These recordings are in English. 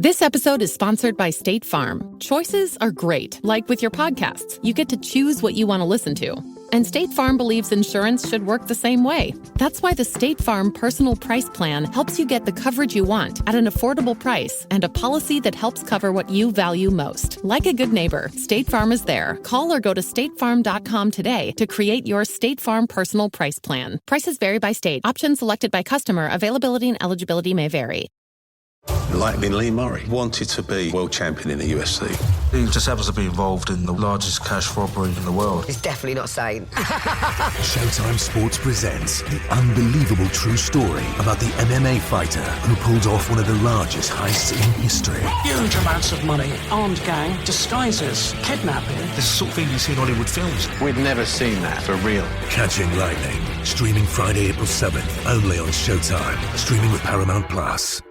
This episode is sponsored by State Farm. Choices are great. Like with your podcasts, you get to choose what you want to listen to. And State Farm believes insurance should work the same way. That's why the State Farm Personal Price Plan helps you get the coverage you want at an affordable price and a policy that helps cover what you value most. Like a good neighbor, State Farm is there. Call or go to statefarm.com today to create your State Farm Personal Price Plan. Prices vary by state. Options selected by customer. Availability and eligibility may vary. Like me, Lee Murray wanted to be world champion in the UFC. He just happens to be involved in the largest cash robbery in the world. He's definitely not sane. Showtime Sports presents the unbelievable true story about the MMA fighter who pulled off one of the largest heists in history. Huge amounts of money, armed gang, disguises, kidnapping. This is the sort of thing you see in Hollywood films. We'd never seen that for real. Catching Lightning, streaming Friday, April 7th, only on Showtime, streaming with Paramount Plus.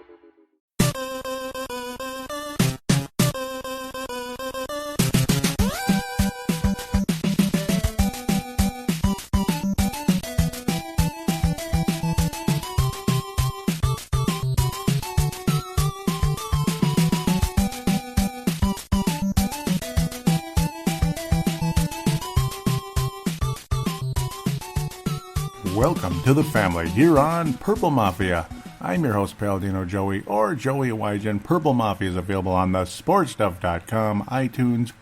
Welcome to the family here on Purple Mafia. I'm your host, Paladino Joey, or Joey Wygen. Purple Mafia is available on the sportstuff.com, iTunes,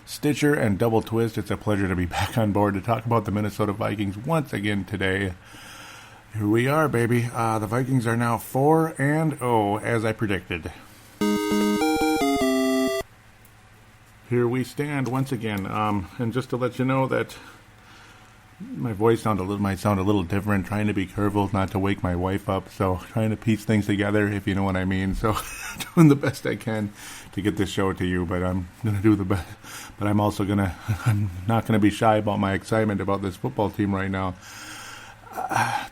Stitcher, and Double Twist. It's a pleasure to be back on board to talk about the Minnesota Vikings once again today. Here we are, baby. The Vikings are now 4-0, as I predicted. Here we stand once again. And just to let you know that my voice might sound a little different, trying to be careful not to wake my wife up, so trying to piece things together, if you know what I mean. So doing the best I can to get this show to you, but I'm going to do the best. But I'm not going to be shy about my excitement about this football team right now.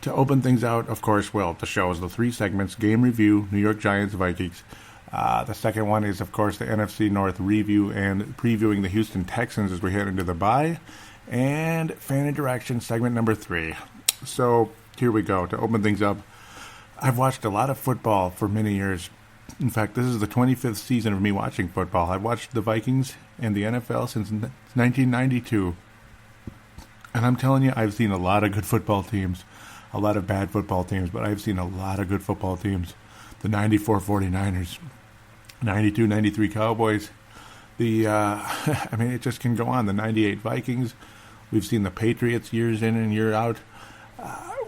To open things out, of course, well, the show is the three segments: game review, New York Giants, Vikings. The second one is, of course, the NFC North review and previewing the Houston Texans as we head into the bye. And fan interaction segment number 3. So here we go. To open things up, I've watched a lot of football for many years. In fact, this is the 25th season of me watching football. I've watched the Vikings and the NFL since 1992. And I'm telling you, I've seen a lot of good football teams, a lot of bad football teams, but I've seen a lot of good football teams. The 94 49ers, 92, 93 Cowboys. It just can go on. The 98 Vikings. We've seen the Patriots years in and year out.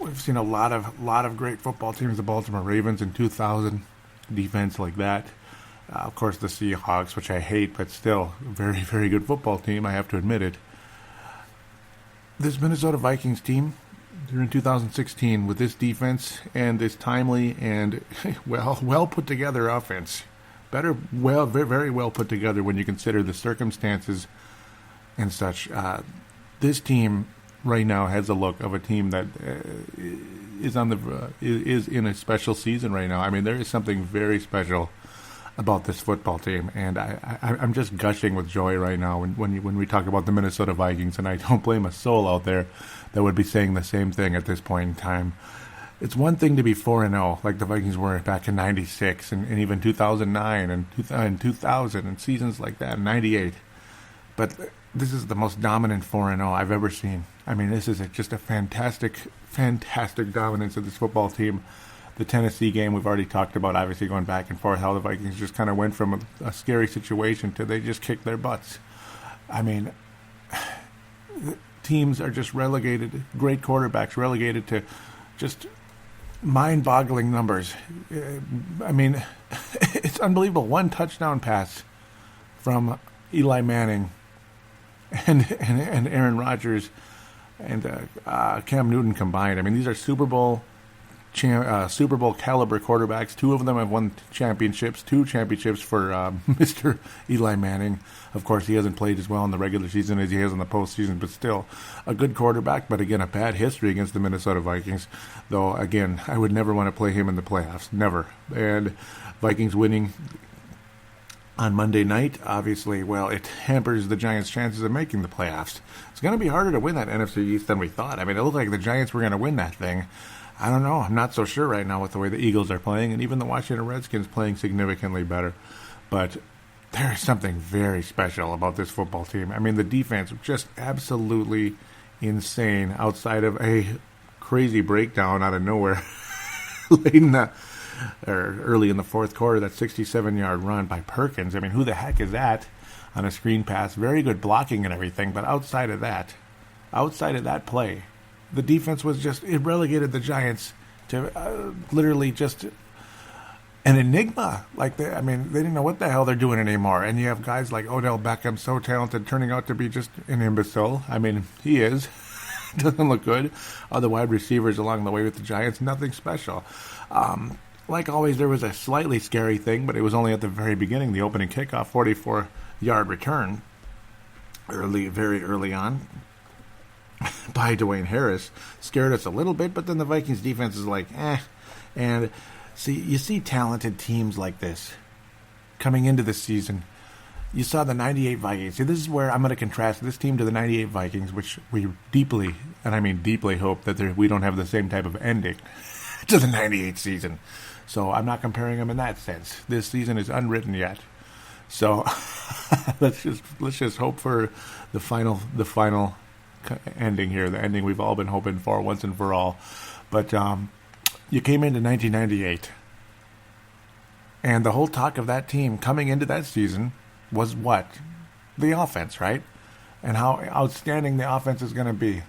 We've seen a lot of great football teams. The Baltimore Ravens in 2000, defense like that. Of course, the Seahawks, which I hate, but still a very, very good football team. I have to admit it. This Minnesota Vikings team, they're in 2016 with this defense and this timely and well put together offense. Very well put together when you consider the circumstances and such. This team right now has a look of a team that is in a special season right now. I mean, there is something very special about this football team, and I'm just gushing with joy right now when we talk about the Minnesota Vikings, and I don't blame a soul out there that would be saying the same thing at this point in time. It's one thing to be 4-0, like the Vikings were back in 96 and even 2009 and 2000 and seasons like that, 98. But this is the most dominant 4-0 I've ever seen. I mean, this is just a fantastic, fantastic dominance of this football team. The Tennessee game we've already talked about, obviously going back and forth, how the Vikings just kind of went from a scary situation to they just kicked their butts. I mean, teams are just relegated, great quarterbacks relegated to just mind-boggling numbers. I mean, it's unbelievable. One touchdown pass from Eli Manning and Aaron Rodgers and Cam Newton combined. I mean, these are Super Bowl caliber quarterbacks. Two of them have won championships. 2 championships for Mr. Eli Manning. Of course, he hasn't played as well in the regular season as he has in the postseason, but still a good quarterback. But again, a bad history against the Minnesota Vikings. Though, again, I would never want to play him in the playoffs. Never. And Vikings winning on Monday night, obviously, well, it hampers the Giants' chances of making the playoffs. It's going to be harder to win that NFC East than we thought. I mean, it looked like the Giants were going to win that thing. I don't know. I'm not so sure right now with the way the Eagles are playing, and even the Washington Redskins playing significantly better. But there is something very special about this football team. I mean, the defense just absolutely insane outside of a crazy breakdown out of nowhere early in the fourth quarter, that 67-yard run by Perkins. I mean, who the heck is that on a screen pass? Very good blocking and everything, but outside of that play, the defense was just, it relegated the Giants to literally just an enigma. Like, they didn't know what the hell they're doing anymore. And you have guys like Odell Beckham, so talented, turning out to be just an imbecile. I mean, he is. Doesn't look good. Other wide receivers along the way with the Giants, nothing special. Like always, there was a slightly scary thing, but it was only at the very beginning, the opening kickoff, 44-yard return, very early on, by Dwayne Harris. Scared us a little bit, but then the Vikings defense is like, And you see talented teams like this coming into this season. You saw the 98 Vikings. See, this is where I'm going to contrast this team to the 98 Vikings, which we deeply, and I mean deeply, hope that we don't have the same type of ending to the 98 season. So I'm not comparing them in that sense. This season is unwritten yet. So let's just hope for the final ending here, the ending we've all been hoping for once and for all. But you came into 1998, and the whole talk of that team coming into that season was what? The offense, right? And how outstanding the offense is going to be.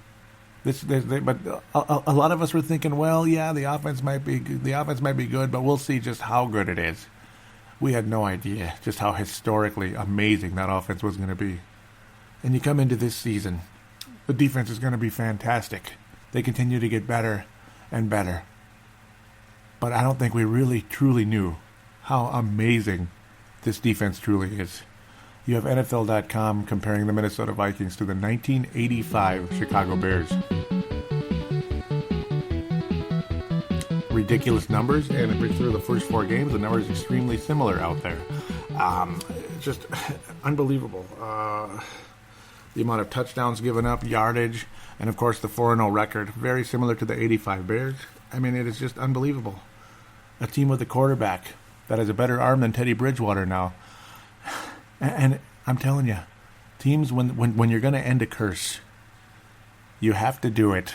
But a lot of us were thinking, well, yeah, the offense might be good, but we'll see just how good it is. We had no idea just how historically amazing that offense was going to be. And you come into this season, the defense is going to be fantastic. They continue to get better and better. But I don't think we really truly knew how amazing this defense truly is. You have NFL.com comparing the Minnesota Vikings to the 1985 Chicago Bears. Ridiculous numbers, and if we through the first 4 games, the numbers are extremely similar out there. Just unbelievable. The amount of touchdowns given up, yardage, and of course the 4-0 record, very similar to the 85 Bears. I mean, it is just unbelievable. A team with a quarterback that has a better arm than Teddy Bridgewater now. And I'm telling you, teams, when you're going to end a curse, you have to do it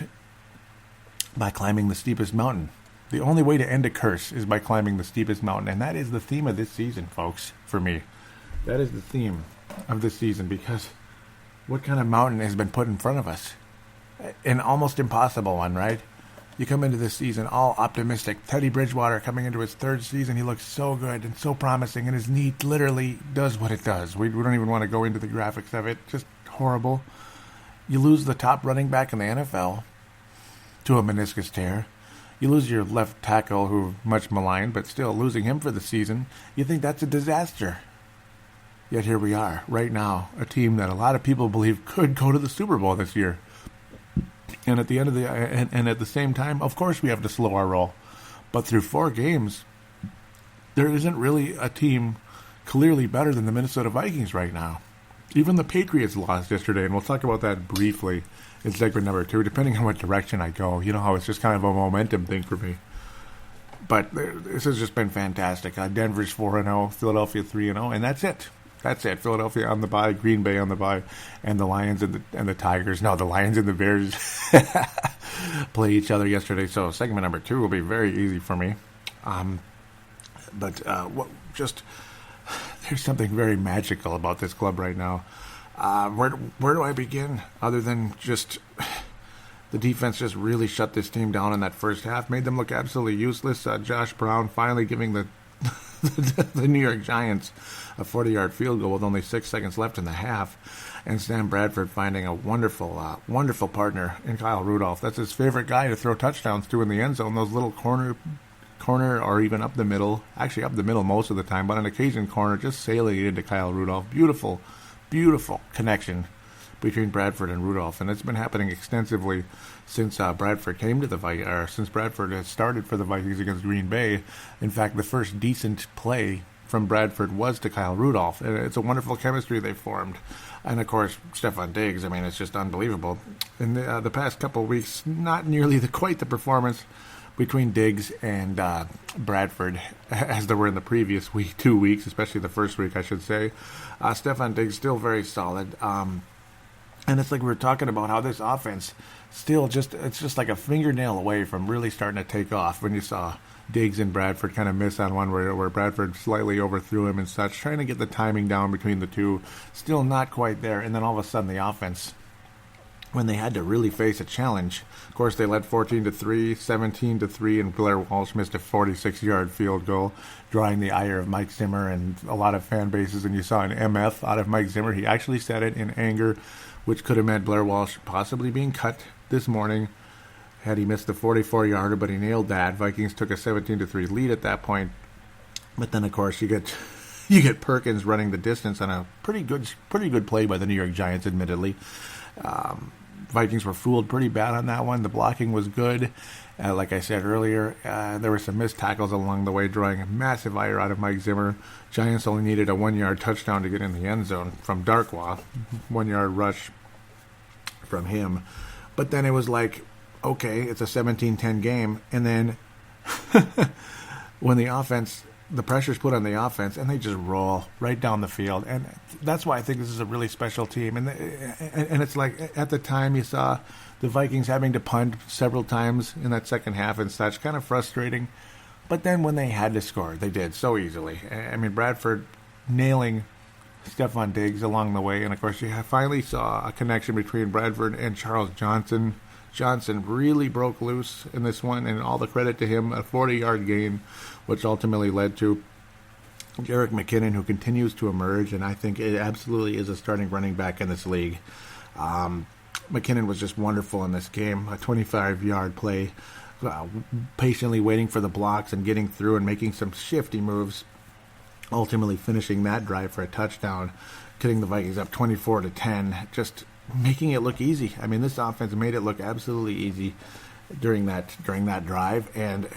by climbing the steepest mountain. The only way to end a curse is by climbing the steepest mountain. And that is the theme of this season, folks, for me. That is the theme of this season, because what kind of mountain has been put in front of us? An almost impossible one, right? You come into this season all optimistic. Teddy Bridgewater coming into his 3rd season, he looks so good and so promising, and his knee literally does what it does. We don't even want to go into the graphics of it. Just horrible. You lose the top running back in the NFL to a meniscus tear. You lose your left tackle, who much maligned, but still losing him for the season. You think that's a disaster. Yet here we are, right now, a team that a lot of people believe could go to the Super Bowl this year. And at the end of and at the same time, of course, we have to slow our roll. But through 4 games, there isn't really a team clearly better than the Minnesota Vikings right now. Even the Patriots lost yesterday, and we'll talk about that briefly in segment number 2, depending on what direction I go. You know how it's just kind of a momentum thing for me. But this has just been fantastic. Denver's 4-0, Philadelphia 3-0, and that's it. That's it. Philadelphia on the bye, Green Bay on the bye, and the Lions and the Tigers. No, the Lions and the Bears play each other yesterday. So segment number 2 will be very easy for me. There's something very magical about this club right now. Where do I begin? Other than just the defense just really shut this team down in that first half, made them look absolutely useless. Josh Brown finally giving the New York Giants a 40-yard field goal with only 6 seconds left in the half, and Sam Bradford finding a wonderful partner in Kyle Rudolph. That's his favorite guy to throw touchdowns to in the end zone, those little corner or even up the middle, actually up the middle most of the time, but on occasion corner, just sailing it into Kyle Rudolph. Beautiful, beautiful connection between Bradford and Rudolph, and it's been happening extensively since Bradford came to the Vikings, or since Bradford has started for the Vikings against Green Bay. In fact, the first decent play from Bradford was to Kyle Rudolph, and it's a wonderful chemistry they've formed. And of course, Stephon Diggs, I mean, it's just unbelievable. In the past couple of weeks, not nearly quite the performance, between Diggs and Bradford, as there were in the previous 2 weeks, especially the first week, I should say. Stefon Diggs still very solid. And it's like we were talking about how this offense still it's just like a fingernail away from really starting to take off when you saw Diggs and Bradford kind of miss on one where Bradford slightly overthrew him and such, trying to get the timing down between the two. Still not quite there. And then all of a sudden the offense, when they had to really face a challenge, of course they led 14-3, 17-3, and Blair Walsh missed a 46-yard field goal, drawing the ire of Mike Zimmer and a lot of fan bases. And you saw an MF out of Mike Zimmer. He actually said it in anger, which could have meant Blair Walsh possibly being cut this morning had he missed the 44-yarder, but he nailed that. Vikings took a 17-3 lead at that point. But then, of course, you get Perkins running the distance on a pretty good play by the New York Giants, admittedly. Vikings were fooled pretty bad on that one. The blocking was good. Like I said earlier, there were some missed tackles along the way, drawing a massive ire out of Mike Zimmer. Giants only needed a 1-yard touchdown to get in the end zone from Darkwa. 1-yard rush from him. But then it was like, okay, it's a 17-10 game. And then when the pressure's put on the offense, and they just roll right down the field. And that's why I think this is a really special team. And it's like at the time you saw the Vikings having to punt several times in that second half and such, kind of frustrating. But then when they had to score, they did so easily. I mean, Bradford nailing Stefon Diggs along the way. And, of course, you finally saw a connection between Bradford and Charles Johnson. Johnson really broke loose in this one, and all the credit to him, a 40-yard gain, which ultimately led to Jerick McKinnon, who continues to emerge, and I think it absolutely is a starting running back in this league. McKinnon was just wonderful in this game, a 25-yard play, patiently waiting for the blocks and getting through and making some shifty moves, ultimately finishing that drive for a touchdown, getting the Vikings up 24-10, just making it look easy. I mean, this offense made it look absolutely easy during that drive, and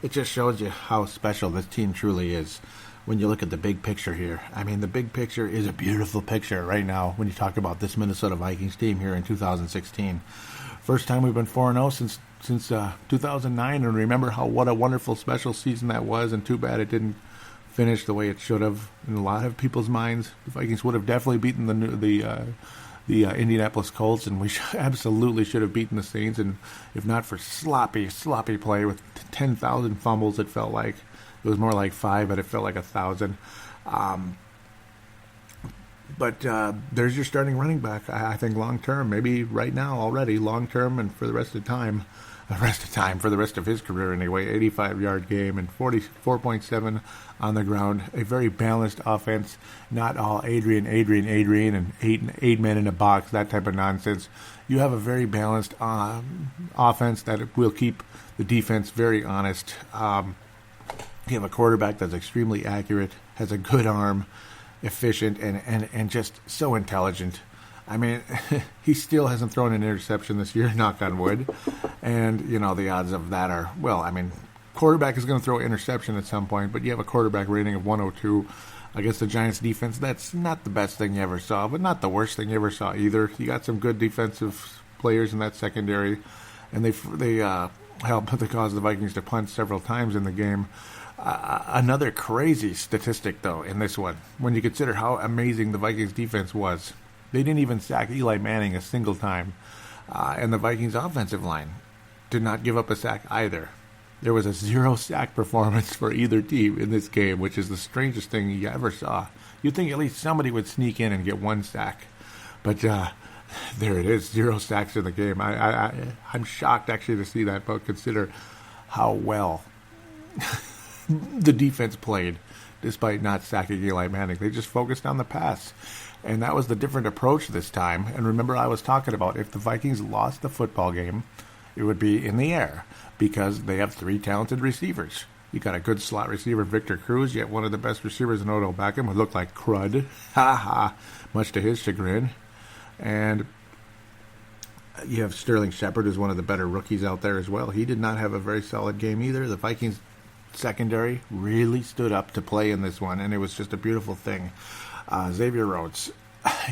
it just shows you how special this team truly is when you look at the big picture here. I mean, the big picture is a beautiful picture right now when you talk about this Minnesota Vikings team here in 2016. First time we've been 4-0 since 2009, and remember what a wonderful special season that was, and too bad it didn't finish the way it should have in a lot of people's minds. The Vikings would have definitely beaten the Indianapolis Colts, and we absolutely should have beaten the Saints, and if not for sloppy play with 10,000 fumbles, it felt like. It was more like 5, but it felt like 1,000. But there's your starting running back, I think, long-term, maybe right now already, long-term, and for the rest of for the rest of his career anyway. 85-yard game and 44.7 on the ground. A very balanced offense, not all Adrian, and eight men in a box, that type of nonsense. You have a very balanced offense that will keep the defense very honest. You have a quarterback that's extremely accurate, has a good arm, efficient, and just so intelligent. I mean, he still hasn't thrown an interception this year, knock on wood. And, the odds of that are, well, I mean, quarterback is going to throw an interception at some point, but you have a quarterback rating of 102 against the Giants defense. That's not the best thing you ever saw, but not the worst thing you ever saw either. You got some good defensive players in that secondary, and they helped to cause the Vikings to punt several times in the game. Another crazy statistic, though, in this one, when you consider how amazing the Vikings defense was. They didn't even sack Eli Manning a single time. And the Vikings offensive line did not give up a sack either. There was a 0-sack performance for either team in this game, which is the strangest thing you ever saw. You'd think at least somebody would sneak in and get 1 sack. But there it is, 0 sacks in the game. I'm shocked, actually, to see that, but consider how well the defense played despite not sacking Eli Manning. They just focused on the pass. And that was the different approach this time. And remember, I was talking about if the Vikings lost the football game, it would be in the air because they have 3 talented receivers. You got a good slot receiver, Victor Cruz. You have one of the best receivers in Odell Beckham, who looked like crud. Much to his chagrin. And you have Sterling Shepard, who's one of the better rookies out there as well. He did not have a very solid game either. The Vikings secondary really stood up to play in this one, and it was just a beautiful thing. Xavier Rhodes,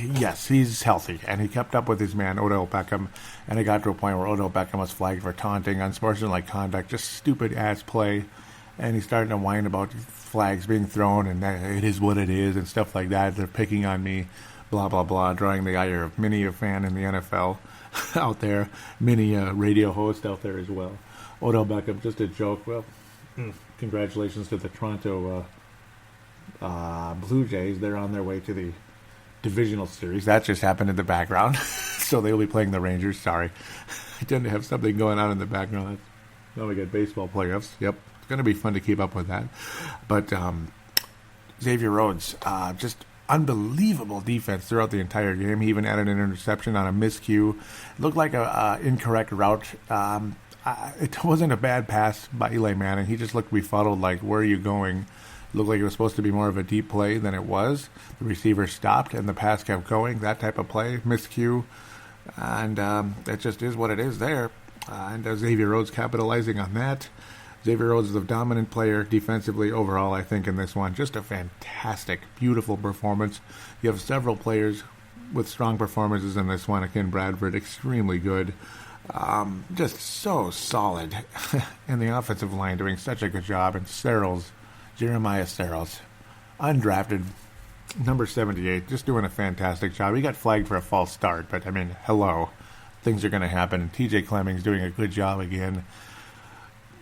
Yes, he's healthy, and he kept up with his man, Odell Beckham, and it got to a point where Odell Beckham was flagged for taunting, unsportsmanlike conduct, just stupid-ass play, and he's starting to whine about flags being thrown, and it is what it is, and stuff like that. They're picking on me, blah, blah, blah, drawing the ire of many a fan in the NFL out there, many radio host out there as well. Odell Beckham, just a joke. Well, congratulations to the Toronto Blue Jays. They're on their way to the divisional series. That just happened in the background. So they'll be playing the Rangers. Sorry. I tend to have something going on in the background. Now we get baseball playoffs. Yep. It's going to be fun to keep up with that. But Xavier Rhodes, just unbelievable defense throughout the entire game. He even added an interception on a miscue. It looked like a incorrect route. It wasn't a bad pass by Eli Manning. He just looked befuddled, like, where are you going? It looked like it was supposed to be more of a deep play than it was. The receiver stopped, and the pass kept going. That type of play, miscue. And it just is what it is there. And Xavier Rhodes capitalizing on that. Xavier Rhodes is a dominant player defensively overall, I think, in this one. Just a fantastic, beautiful performance. You have several players with strong performances in this one. Again, Bradford, extremely good. Just so solid. And the offensive line doing such a good job. And Jeremiah Searles, undrafted, number 78, just doing a fantastic job. He got flagged for a false start, but, I mean, hello. Things are going to happen. And TJ Clemmings doing a good job again.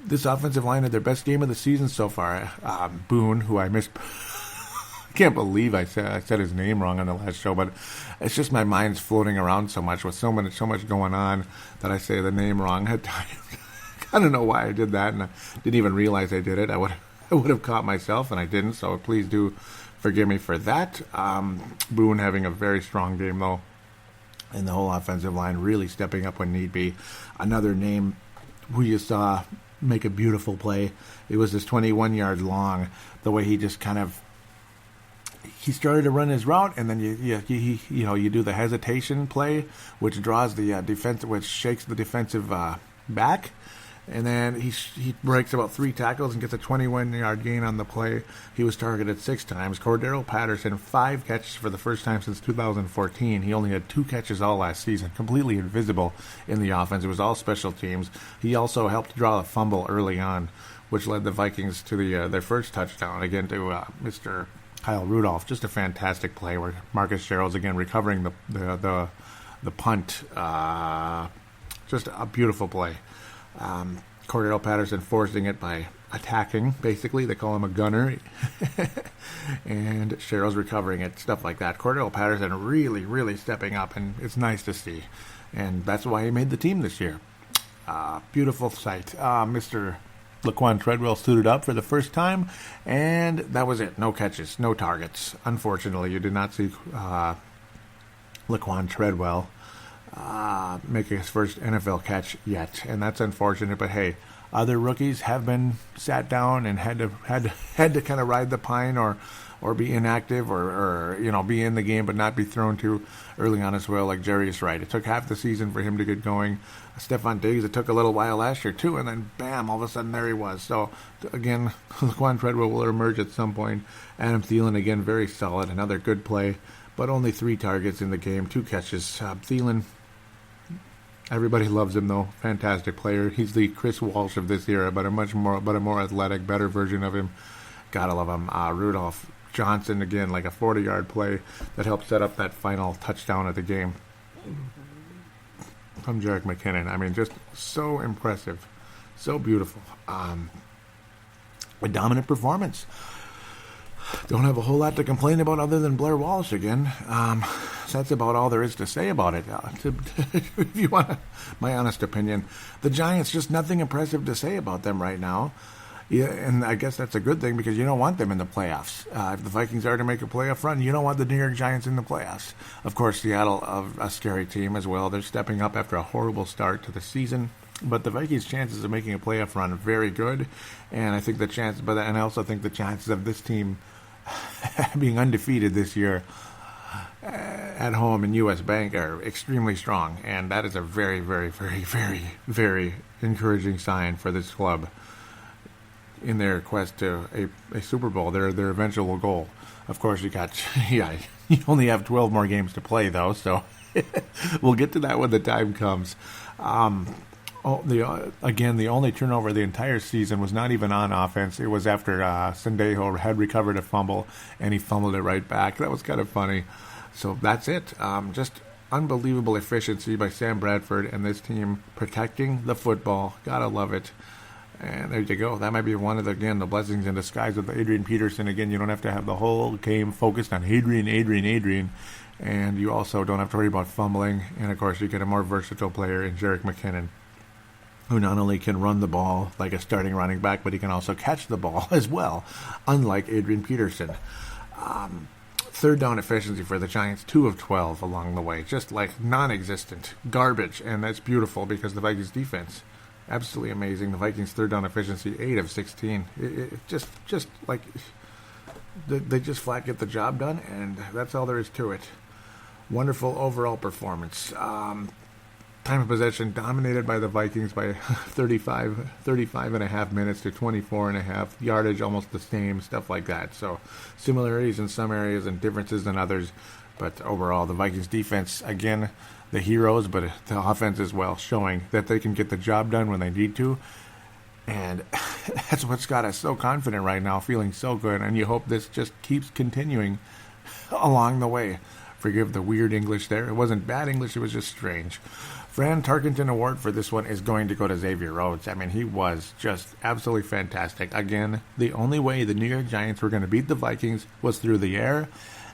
This offensive line had their best game of the season so far. Boone, who I missed. I can't believe I said his name wrong on the last show, but it's just my mind's floating around so much with so much going on that I say the name wrong at times. I don't know why I did that, and I didn't even realize I did it. I would have caught myself, and I didn't, so please do forgive me for that. Boone having a very strong game, though, and the whole offensive line really stepping up when need be. Another name who you saw make a beautiful play. It was this 21-yard long, the way he just kind of he started to run his route, and then you do the hesitation play, which draws the defense, which shakes the defensive back, and then he breaks about 3 tackles and gets a 21-yard gain on the play. He was targeted 6 times. Cordero Patterson, 5 catches for the first time since 2014. He only had 2 catches all last season, completely invisible in the offense. It was all special teams. He also helped draw a fumble early on, which led the Vikings to their first touchdown, again to Mr. Kyle Rudolph. Just a fantastic play where Marcus Sherrills again recovering the punt. Just a beautiful play. Cordero Patterson forcing it by attacking, basically. They call him a gunner. And Sherrills recovering it, stuff like that. Cordero Patterson really, really stepping up, and it's nice to see. And that's why he made the team this year. Beautiful sight. Mr. Laquan Treadwell suited up for the first time, and that was it. No catches, no targets. Unfortunately, you did not see Laquan Treadwell making his first NFL catch yet, and that's unfortunate. But hey, other rookies have been sat down and had to kind of ride the pine or be inactive or be in the game but not be thrown to early on as well, like Jarius Wright. It took half the season for him to get going. Stephon Diggs, it took a little while last year too, and then bam, all of a sudden there he was. So again, Laquan Treadwell will emerge at some point. Adam Thielen again, very solid, another good play, but only 3 targets in the game, 2 catches. Thielen, everybody loves him though, fantastic player. He's the Chris Walsh of this era, but a more athletic, better version of him. Gotta love him. Rudolph Johnson again, like a 40-yard play that helped set up that final touchdown of the game from Jerick McKinnon. I mean, just so impressive, so beautiful. A dominant performance. Don't have a whole lot to complain about other than Blair Walsh again. That's about all there is to say about it. If you want my honest opinion, the Giants, just nothing impressive to say about them right now. Yeah, and I guess that's a good thing because you don't want them in the playoffs. If the Vikings are to make a playoff run, you don't want the New York Giants in the playoffs. Of course, Seattle, a scary team as well. They're stepping up after a horrible start to the season. But the Vikings' chances of making a playoff run are very good. And I think I also think the chances of this team being undefeated this year at home in U.S. Bank are extremely strong. And that is a very, very, very, very, very encouraging sign for this club. in their quest to a Super Bowl, their eventual goal. Of course, you only have 12 more games to play, though, so we'll get to that when the time comes. The only turnover the entire season was not even on offense. It was after Sendejo had recovered a fumble, and he fumbled it right back. That was kind of funny. So that's it. Just unbelievable efficiency by Sam Bradford and this team protecting the football. Gotta love it. And there you go. That might be one of the blessings in disguise with Adrian Peterson. Again, you don't have to have the whole game focused on Adrian. And you also don't have to worry about fumbling. And, of course, you get a more versatile player in Jerick McKinnon, who not only can run the ball like a starting running back, but he can also catch the ball as well, unlike Adrian Peterson. Third down efficiency for the Giants, 2 of 12 along the way. Just like non-existent. Garbage. And that's beautiful because the Vikings defense, absolutely amazing. The Vikings third down efficiency, 8 of 16. Just like they just flat get the job done, and that's all there is to it. Wonderful overall performance. Time of possession dominated by the Vikings by 35 and a half minutes to 24 and a half. Yardage almost the same, stuff like that. So similarities in some areas and differences in others. But overall, the Vikings defense, again, the heroes, but the offense as well, showing that they can get the job done when they need to. And that's what's got us so confident right now, feeling so good. And you hope this just keeps continuing along the way. Forgive the weird English there. It wasn't bad English, it was just strange. Fran Tarkenton Award for this one is going to go to Xavier Rhodes. I mean, he was just absolutely fantastic. Again, the only way the New York Giants were going to beat the Vikings was through the air,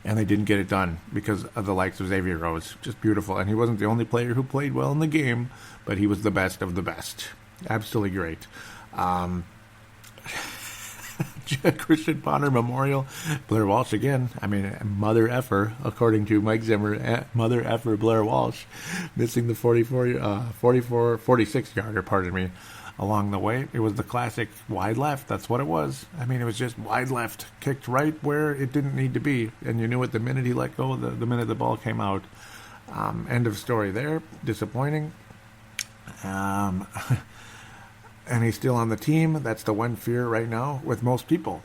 and they didn't get it done because of the likes of Xavier Rhodes. Just beautiful. And he wasn't the only player who played well in the game, but he was the best of the best. Absolutely great. Christian Bonner Memorial, Blair Walsh again. I mean, mother effer, according to Mike Zimmer, mother effer Blair Walsh, missing the 46-yarder, pardon me, along the way. It was the classic wide left. That's what it was. I mean, it was just wide left, kicked right where it didn't need to be, and you knew it the minute he let go, the minute the ball came out. End of story there. Disappointing. And he's still on the team. That's the one fear right now with most people.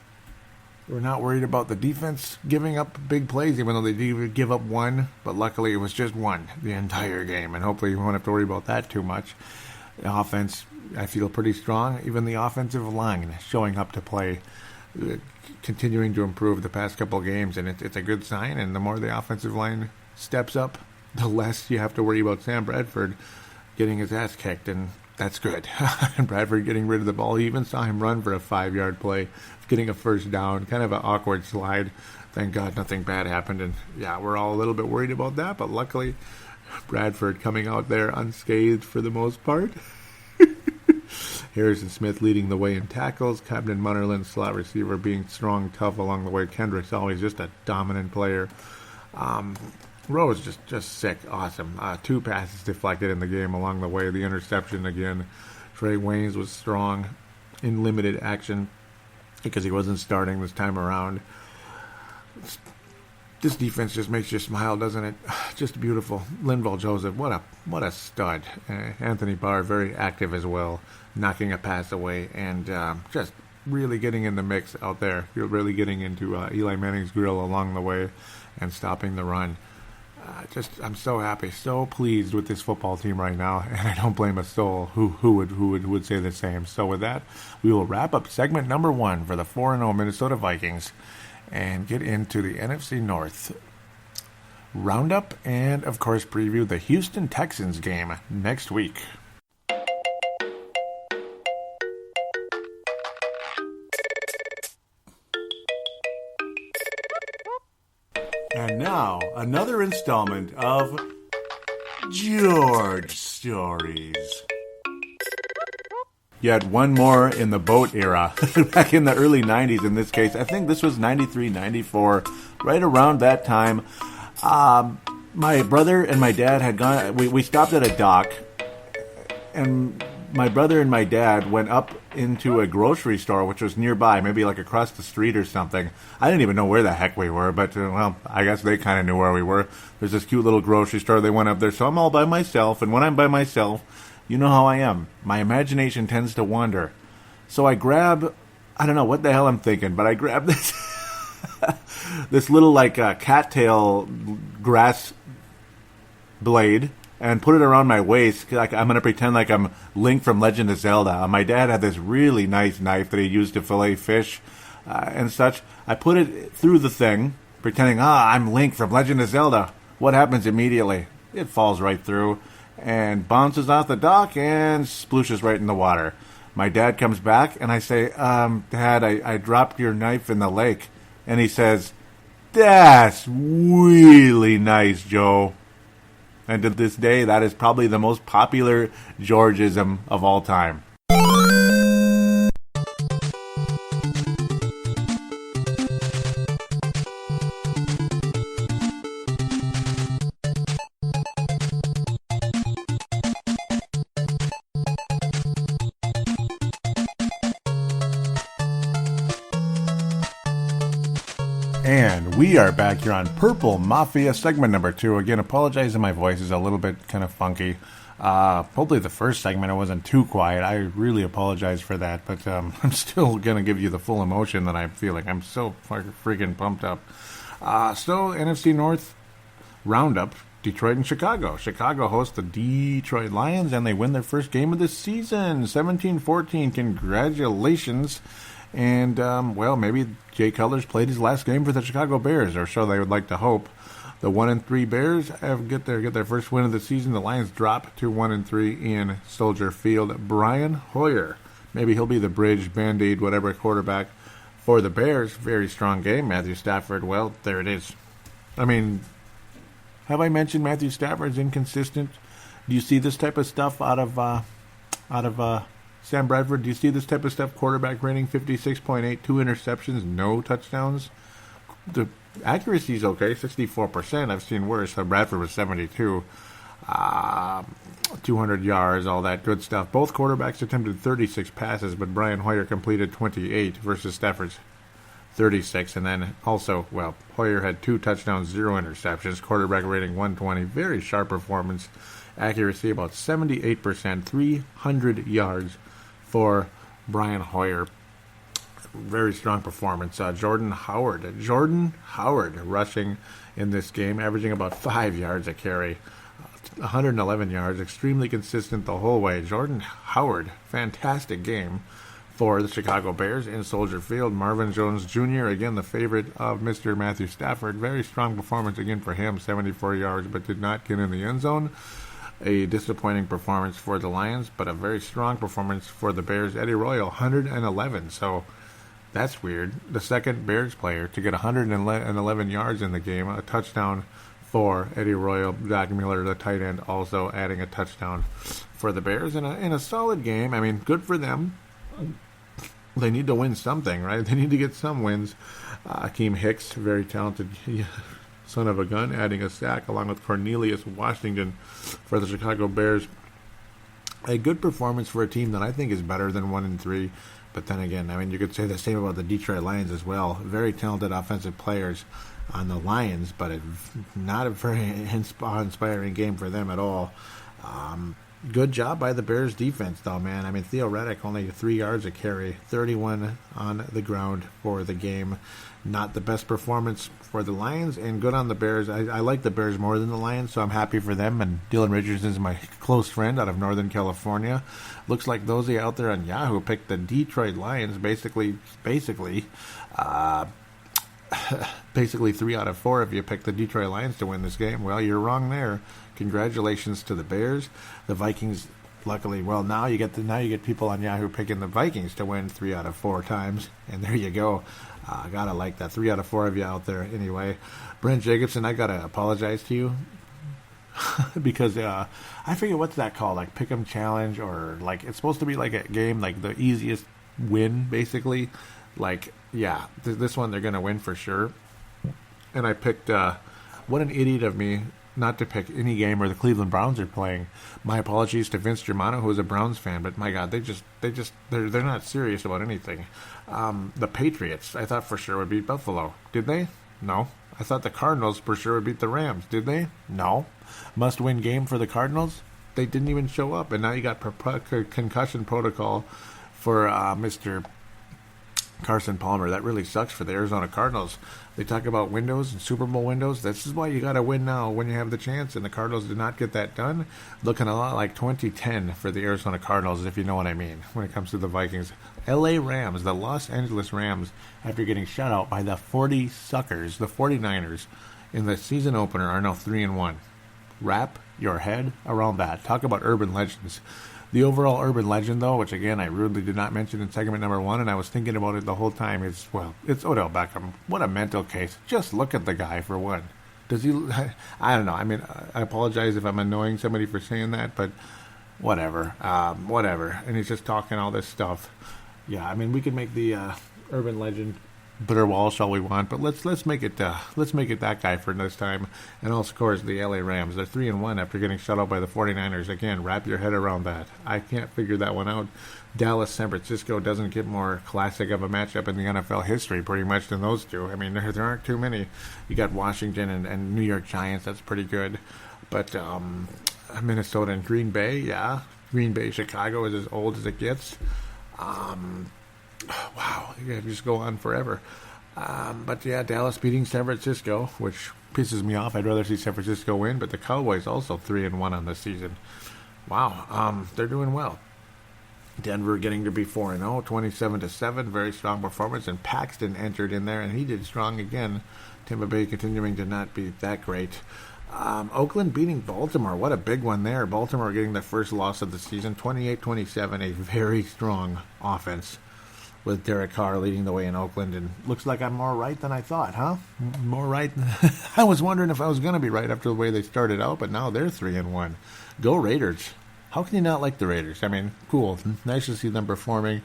We're not worried about the defense giving up big plays, even though they did give up one. But luckily, it was just one the entire game. And hopefully, we won't have to worry about that too much. The offense, I feel pretty strong. Even the offensive line showing up to play, continuing to improve the past couple games. And it's a good sign. And the more the offensive line steps up, the less you have to worry about Sam Bradford getting his ass kicked. And that's good. And Bradford getting rid of the ball. You even saw him run for a 5-yard play, getting a first down. Kind of an awkward slide. Thank God nothing bad happened. And, yeah, we're all a little bit worried about that. But luckily, Bradford coming out there unscathed for the most part. Harrison Smith leading the way in tackles. Captain Munnerlyn, slot receiver, being strong, tough along the way. Kendrick's always just a dominant player. Rose just sick, awesome. 2 passes deflected in the game along the way. The interception again. Trey Waynes was strong in limited action because he wasn't starting this time around. This defense just makes you smile, doesn't it? Just beautiful. Linval Joseph, what a stud. Anthony Barr, very active as well, knocking a pass away and just really getting in the mix out there. You're really getting into Eli Manning's grill along the way and stopping the run. I'm so happy, so pleased with this football team right now, and I don't blame a soul who would say the same. So with that, we will wrap up segment number 1 for the 4-0 Minnesota Vikings and get into the NFC North roundup and, of course, preview the Houston Texans game next week. And now, another installment of George Stories. Yet one more in the boat era, back in the early 90s in this case. I think this was 93, 94, right around that time. My brother and my dad had gone, we stopped at a dock, and my brother and my dad went up into a grocery store, which was nearby, maybe like across the street or something. I didn't even know where the heck we were, but, well, I guess they kind of knew where we were. There's this cute little grocery store. They went up there, so I'm all by myself, and when I'm by myself, you know how I am. My imagination tends to wander. So I grab I don't know what the hell I'm thinking, but I grabbed this this little like cattail grass blade and put it around my waist. Like I'm gonna pretend like I'm Link from Legend of Zelda. My dad had this really nice knife that he used to fillet fish and such. I put it through the thing, pretending I'm Link from Legend of Zelda. What happens immediately? It falls right through and bounces off the dock and splooshes right in the water. My dad comes back and I say, Dad, I dropped your knife in the lake. And he says, "That's really nice, Joe." And to this day, that is probably the most popular Georgism of all time. And we are back here on Purple Mafia segment number 2. Again, apologizing, my voice is a little bit kind of funky. Hopefully the first segment I wasn't too quiet. I really apologize for that, but I'm still going to give you the full emotion that I'm feeling. I'm so freaking pumped up. So, NFC North Roundup, Detroit and Chicago. Chicago hosts the Detroit Lions, and they win their first game of the season, 17-14. Congratulations. And, well, maybe Jay Cutler's played his last game for the Chicago Bears, or so they would like to hope. The 1-3 Bears get their first win of the season. The Lions drop to 1-3 in Soldier Field. Brian Hoyer, maybe he'll be the bridge, Band-Aid, whatever quarterback for the Bears. Very strong game. Matthew Stafford, well, there it is. I mean, have I mentioned Matthew Stafford's inconsistent? Do you see this type of stuff out of Sam Bradford? Do you see this type of stuff? Quarterback rating 56.8, 2 interceptions, no touchdowns. The accuracy is okay, 64%. I've seen worse. Bradford was 72. 200 yards, all that good stuff. Both quarterbacks attempted 36 passes, but Brian Hoyer completed 28 versus Stafford's 36. And then also, well, Hoyer had 2 touchdowns, 0 interceptions. Quarterback rating 120. Very sharp performance. Accuracy about 78%, 300 yards for Brian Hoyer. Very strong performance. Jordan Howard rushing in this game, averaging about 5 yards a carry, 111 yards, extremely consistent the whole way. Jordan Howard, fantastic game for the Chicago Bears in Soldier Field. Marvin Jones Jr., again the favorite of Mr. Matthew Stafford. Very strong performance again for him, 74 yards, but did not get in the end zone. A disappointing performance for the Lions, but a very strong performance for the Bears. Eddie Royal, 111. So that's weird. The second Bears player to get 111 yards in the game, a touchdown for Eddie Royal. Zach Miller, the tight end, also adding a touchdown for the Bears in a solid game. I mean, good for them. They need to win something, right? They need to get some wins. Akeem Hicks, very talented son of a gun, adding a sack along with Cornelius Washington for the Chicago Bears. A good performance for a team that I think is better than 1-3. But then again, I mean, you could say the same about the Detroit Lions as well. Very talented offensive players on the Lions, but not a very inspiring game for them at all. Good job by the Bears defense, though, man. I mean, Theo Reddick only 3 yards a carry, 31 on the ground for the game. Not the best performance for the Lions, and good on the Bears. I like the Bears more than the Lions, so I'm happy for them. And Dylan Richardson is my close friend out of Northern California. Looks like those out there on Yahoo picked the Detroit Lions. Basically 3 out of 4 if you pick the Detroit Lions to win this game. Well, you're wrong there. Congratulations to the Bears. The Vikings, luckily, well, now you get people on Yahoo picking the Vikings to win 3 out of 4 times, and there you go. Gotta like that. 3 out of 4 of you out there. Anyway, Brent Jacobson, I gotta apologize to you because I forget what's that called, like Pick'em Challenge, or like it's supposed to be like a game like the easiest win, basically. Like, yeah, this one they're gonna win for sure. And I picked. What an idiot of me not to pick any game where the Cleveland Browns are playing. My apologies to Vince Germano, who is a Browns fan, but my God, they're not serious about anything. The Patriots, I thought for sure would beat Buffalo. Did they? No. I thought the Cardinals for sure would beat the Rams. Did they? No. Must-win game for the Cardinals? They didn't even show up, and now you got concussion protocol for Mr. Carson Palmer. That really sucks for the Arizona Cardinals. They talk about windows and Super Bowl windows. This is why you got to win now when you have the chance, and the Cardinals did not get that done. Looking a lot like 2010 for the Arizona Cardinals, if you know what I mean, when it comes to the Vikings. L.A. Rams, the Los Angeles Rams, after getting shut out by the 40 suckers, the 49ers, in the season opener, are now 3-1. Wrap your head around that. Talk about urban legends. The overall urban legend, though, which again I rudely did not mention in segment number 1, and I was thinking about it the whole time, it's Odell Beckham. What a mental case. Just look at the guy, for one. Does he... I don't know. I mean, I apologize if I'm annoying somebody for saying that, but whatever. Whatever. And he's just talking all this stuff. Yeah, I mean, we could make the urban legend Blair Walsh all we want, but let's make it that guy for this time. And also, of course, the LA Rams. They're 3-1 after getting shut out by the 49ers. Again, wrap your head around that. I can't figure that one out. Dallas, San Francisco doesn't get more classic of a matchup in the NFL history, pretty much, than those two. I mean, there aren't too many. You got Washington and New York Giants. That's pretty good. But Minnesota and Green Bay, yeah. Green Bay, Chicago is as old as it gets. Wow, you can just go on forever. But yeah, Dallas beating San Francisco, which pisses me off. I'd rather see San Francisco win, but the Cowboys also 3-1 on the season. Wow, they're doing well. Denver getting to be 4-0, 27-7, very strong performance, and Paxton entered in there, and he did strong again. Tampa Bay continuing to not be that great. Oakland beating Baltimore, what a big one there. Baltimore getting their first loss of the season, 28-27, a very strong offense, with Derek Carr leading the way in Oakland. And looks like I'm more right than I thought, huh? More right. I was wondering if I was going to be right after the way they started out, but now they're 3-1. Go Raiders. How can you not like the Raiders? I mean, cool. Nice to see them performing.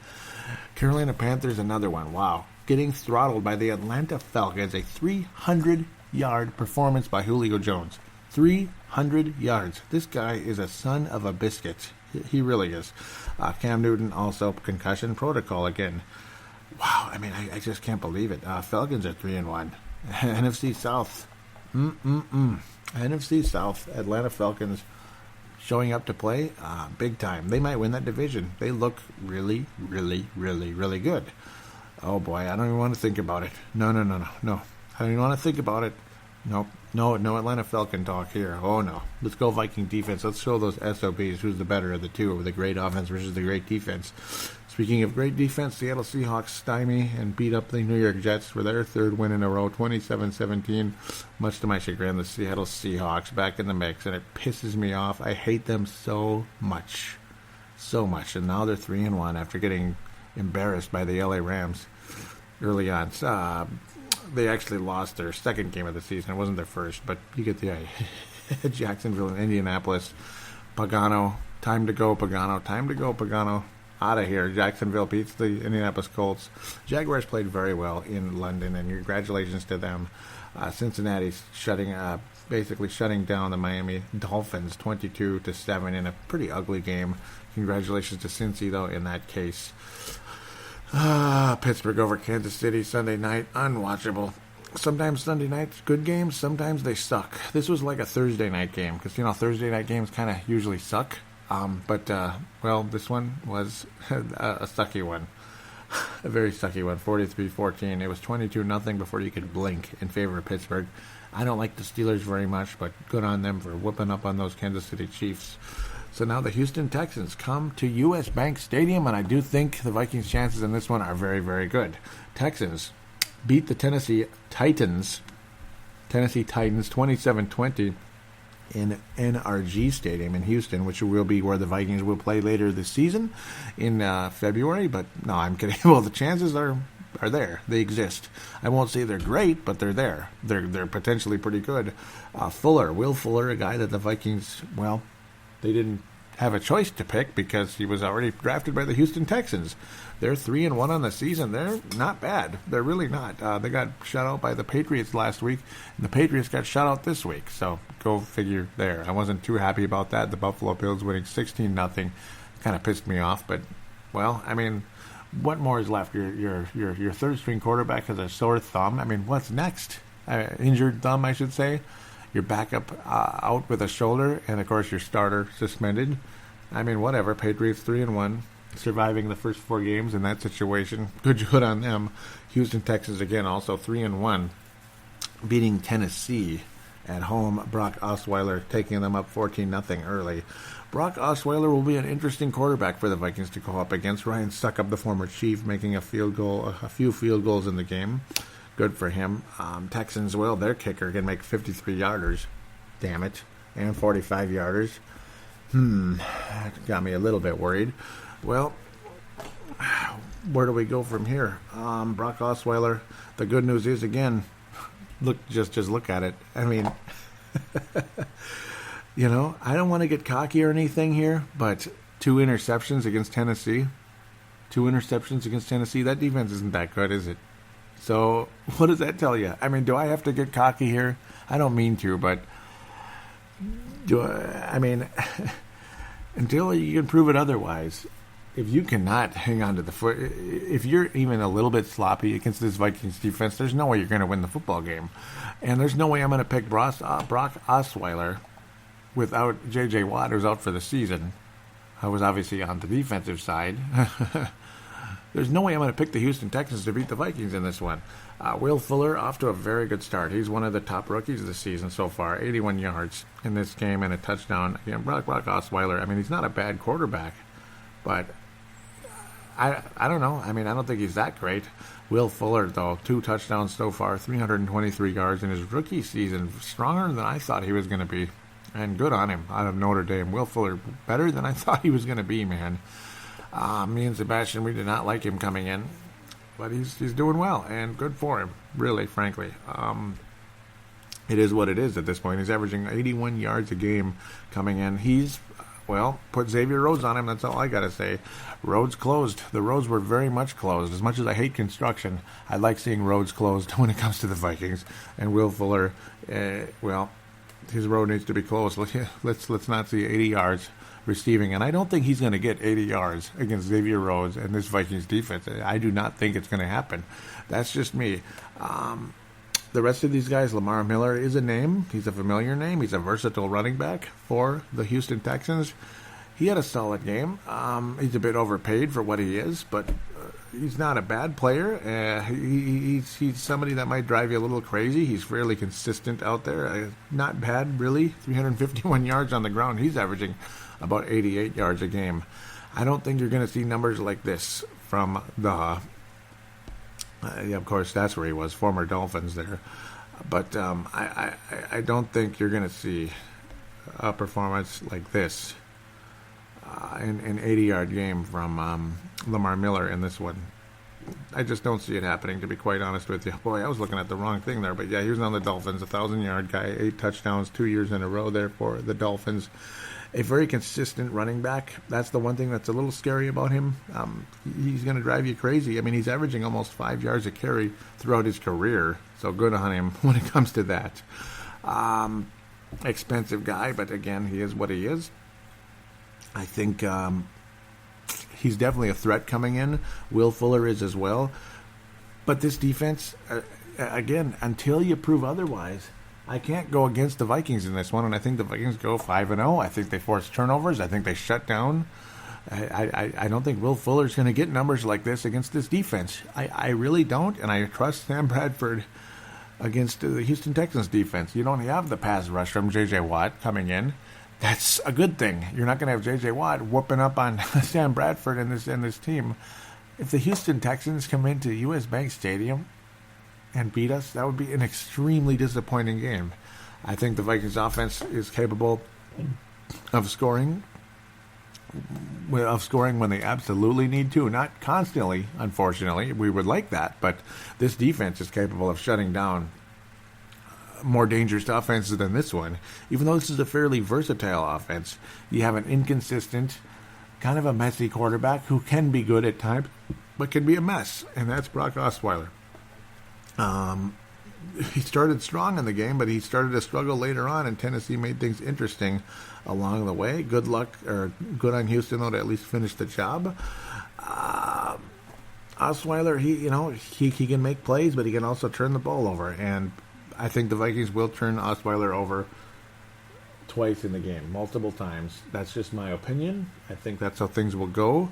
Carolina Panthers, another one. Wow. Getting throttled by the Atlanta Falcons. A 300-yard performance by Julio Jones. 300 yards. This guy is a son of a biscuit. He really is. Cam Newton also concussion protocol again. Wow, I mean, I just can't believe it. Falcons are 3-1. NFC South. NFC South. Atlanta Falcons showing up to play big time. They might win that division. They look really, really, really, really good. Oh boy, I don't even want to think about it. No. I don't even want to think about it. Nope. No Atlanta Falcon talk here. Oh, no. Let's go Viking defense. Let's show those SOBs who's the better of the two, the great offense versus the great defense. Speaking of great defense, Seattle Seahawks stymie and beat up the New York Jets for their third win in a row, 27-17. Much to my chagrin, the Seattle Seahawks back in the mix, and it pisses me off. I hate them so much. So much. And now they're 3-1 after getting embarrassed by the LA Rams early on. They actually lost their second game of the season. It wasn't their first, but you get the idea. Jacksonville and Indianapolis. Pagano. Time to go, Pagano. Out of here. Jacksonville beats the Indianapolis Colts. Jaguars played very well in London, and congratulations to them. Cincinnati's basically shutting down the Miami Dolphins 22-7 in a pretty ugly game. Congratulations to Cincy, though, in that case. Pittsburgh over Kansas City Sunday night, unwatchable. Sometimes Sunday nights, good games, sometimes they suck. This was like a Thursday night game, because, Thursday night games kind of usually suck. But this one was a sucky one. A very sucky one, 43-14. It was 22-0 before you could blink in favor of Pittsburgh. I don't like the Steelers very much, but good on them for whooping up on those Kansas City Chiefs. So now the Houston Texans come to U.S. Bank Stadium, and I do think the Vikings' chances in this one are very, very good. Texans beat the Tennessee Titans 27-20 in NRG Stadium in Houston, which will be where the Vikings will play later this season in February. But no, I'm kidding. Well, the chances are there. They exist. I won't say they're great, but they're there. They're potentially pretty good. Will Fuller, a guy that the Vikings, they didn't have a choice to pick because he was already drafted by the Houston Texans. They're 3-1 on the season. They're not bad. They're really not. They got shut out by the Patriots last week, and the Patriots got shut out this week. So go figure there. I wasn't too happy about that. The Buffalo Bills winning 16-0 kind of pissed me off. But what more is left? Your third string quarterback has a sore thumb. What's next? Injured thumb, I should say. Your backup out with a shoulder, and of course your starter suspended. Whatever. Patriots 3-1. surviving the first 4 games in that situation. Good on them. Houston Texans, again, also 3-1, beating Tennessee at home. Brock Osweiler taking them up 14-0 early. Brock Osweiler will be an interesting quarterback for the Vikings to go up against. Ryan Suckup, the former Chief, making a few field goals in the game. Good for him. Texans, well, their kicker can make 53-yarders. Damn it. And 45-yarders. That got me a little bit worried. Well, where do we go from here? Brock Osweiler, the good news is, again, just look at it. I mean, I don't want to get cocky or anything here, but 2 interceptions against Tennessee. That defense isn't that good, is it? So what does that tell you? I mean, do I have to get cocky here? I don't mean to, but until you can prove it otherwise, if you cannot hang on to the foot, if you're even a little bit sloppy against this Vikings defense, there's no way you're going to win the football game. And there's no way I'm going to pick Brock Osweiler without J.J. Watt, who's out for the season. I was obviously on the defensive side. There's no way I'm going to pick the Houston Texans to beat the Vikings in this one. Will Fuller off to a very good start. He's one of the top rookies of the season so far. 81 yards in this game and a touchdown. Again, Brock Osweiler, I mean, he's not a bad quarterback, but I don't know. I mean, I don't think he's that great. Will Fuller, though, 2 touchdowns so far, 323 yards in his rookie season. Stronger than I thought he was going to be. And good on him out of Notre Dame. Will Fuller, better than I thought he was going to be, man. Me and Sebastian, we did not like him coming in, but he's doing well, and good for him, really, frankly. It is what it is at this point. He's averaging 81 yards a game coming in. He's, put Xavier Rhodes on him, that's all I got to say. Roads closed. The roads were very much closed. As much as I hate construction, I like seeing roads closed when it comes to the Vikings. And Will Fuller, his road needs to be closed. Let's not see 80 yards receiving, and I don't think he's going to get 80 yards against Xavier Rhodes and this Vikings defense. I do not think it's going to happen. That's just me. The rest of these guys, Lamar Miller is a name. He's a familiar name. He's a versatile running back for the Houston Texans. He had a solid game. He's a bit overpaid for what he is, but he's not a bad player. He's somebody that might drive you a little crazy. He's fairly consistent out there. Not bad, really. 351 yards on the ground. He's averaging about 88 yards a game. I don't think you're going to see numbers like this from the, of course, that's where he was, former Dolphins there. But I don't think you're going to see a performance like this in an 80-yard game from Lamar Miller in this one. I just don't see it happening, to be quite honest with you. Boy, I was looking at the wrong thing there. But yeah, he was on the Dolphins, a 1,000-yard guy, 8 touchdowns, 2 years in a row there for the Dolphins. A very consistent running back. That's the one thing that's a little scary about him. He's going to drive you crazy. I mean, he's averaging almost 5 yards a carry throughout his career. So good on him when it comes to that. Expensive guy, but again, he is what he is. I think he's definitely a threat coming in. Will Fuller is as well. But this defense, again, until you prove otherwise, I can't go against the Vikings in this one, and I think the Vikings go 5-0. I think they force turnovers. I think they shut down. I don't think Will Fuller's going to get numbers like this against this defense. I really don't, and I trust Sam Bradford against the Houston Texans defense. You don't have the pass rush from J.J. Watt coming in. That's a good thing. You're not going to have J.J. Watt whooping up on Sam Bradford and this team. If the Houston Texans come into U.S. Bank Stadium and beat us, that would be an extremely disappointing game. I think the Vikings offense is capable of scoring when they absolutely need to. Not constantly, unfortunately. We would like that, but this defense is capable of shutting down more dangerous offenses than this one. Even though this is a fairly versatile offense, you have an inconsistent, kind of a messy quarterback who can be good at times, but can be a mess, and that's Brock Osweiler. He started strong in the game, but he started to struggle later on, and Tennessee made things interesting along the way. Good luck, or good on Houston, though, to at least finish the job. Osweiler, he can make plays, but he can also turn the ball over, and I think the Vikings will turn Osweiler over twice in the game, multiple times. That's just my opinion. I think that's how things will go.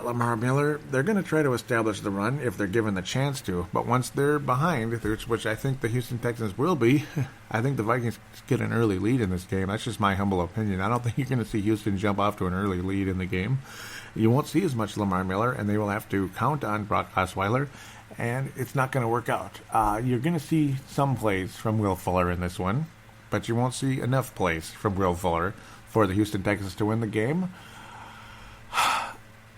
Lamar Miller, they're going to try to establish the run if they're given the chance to. But once they're behind, which I think the Houston Texans will be, I think the Vikings get an early lead in this game. That's just my humble opinion. I don't think you're going to see Houston jump off to an early lead in the game. You won't see as much Lamar Miller, and they will have to count on Brock Osweiler, and it's not going to work out. You're going to see some plays from Will Fuller in this one, but you won't see enough plays from Will Fuller for the Houston Texans to win the game.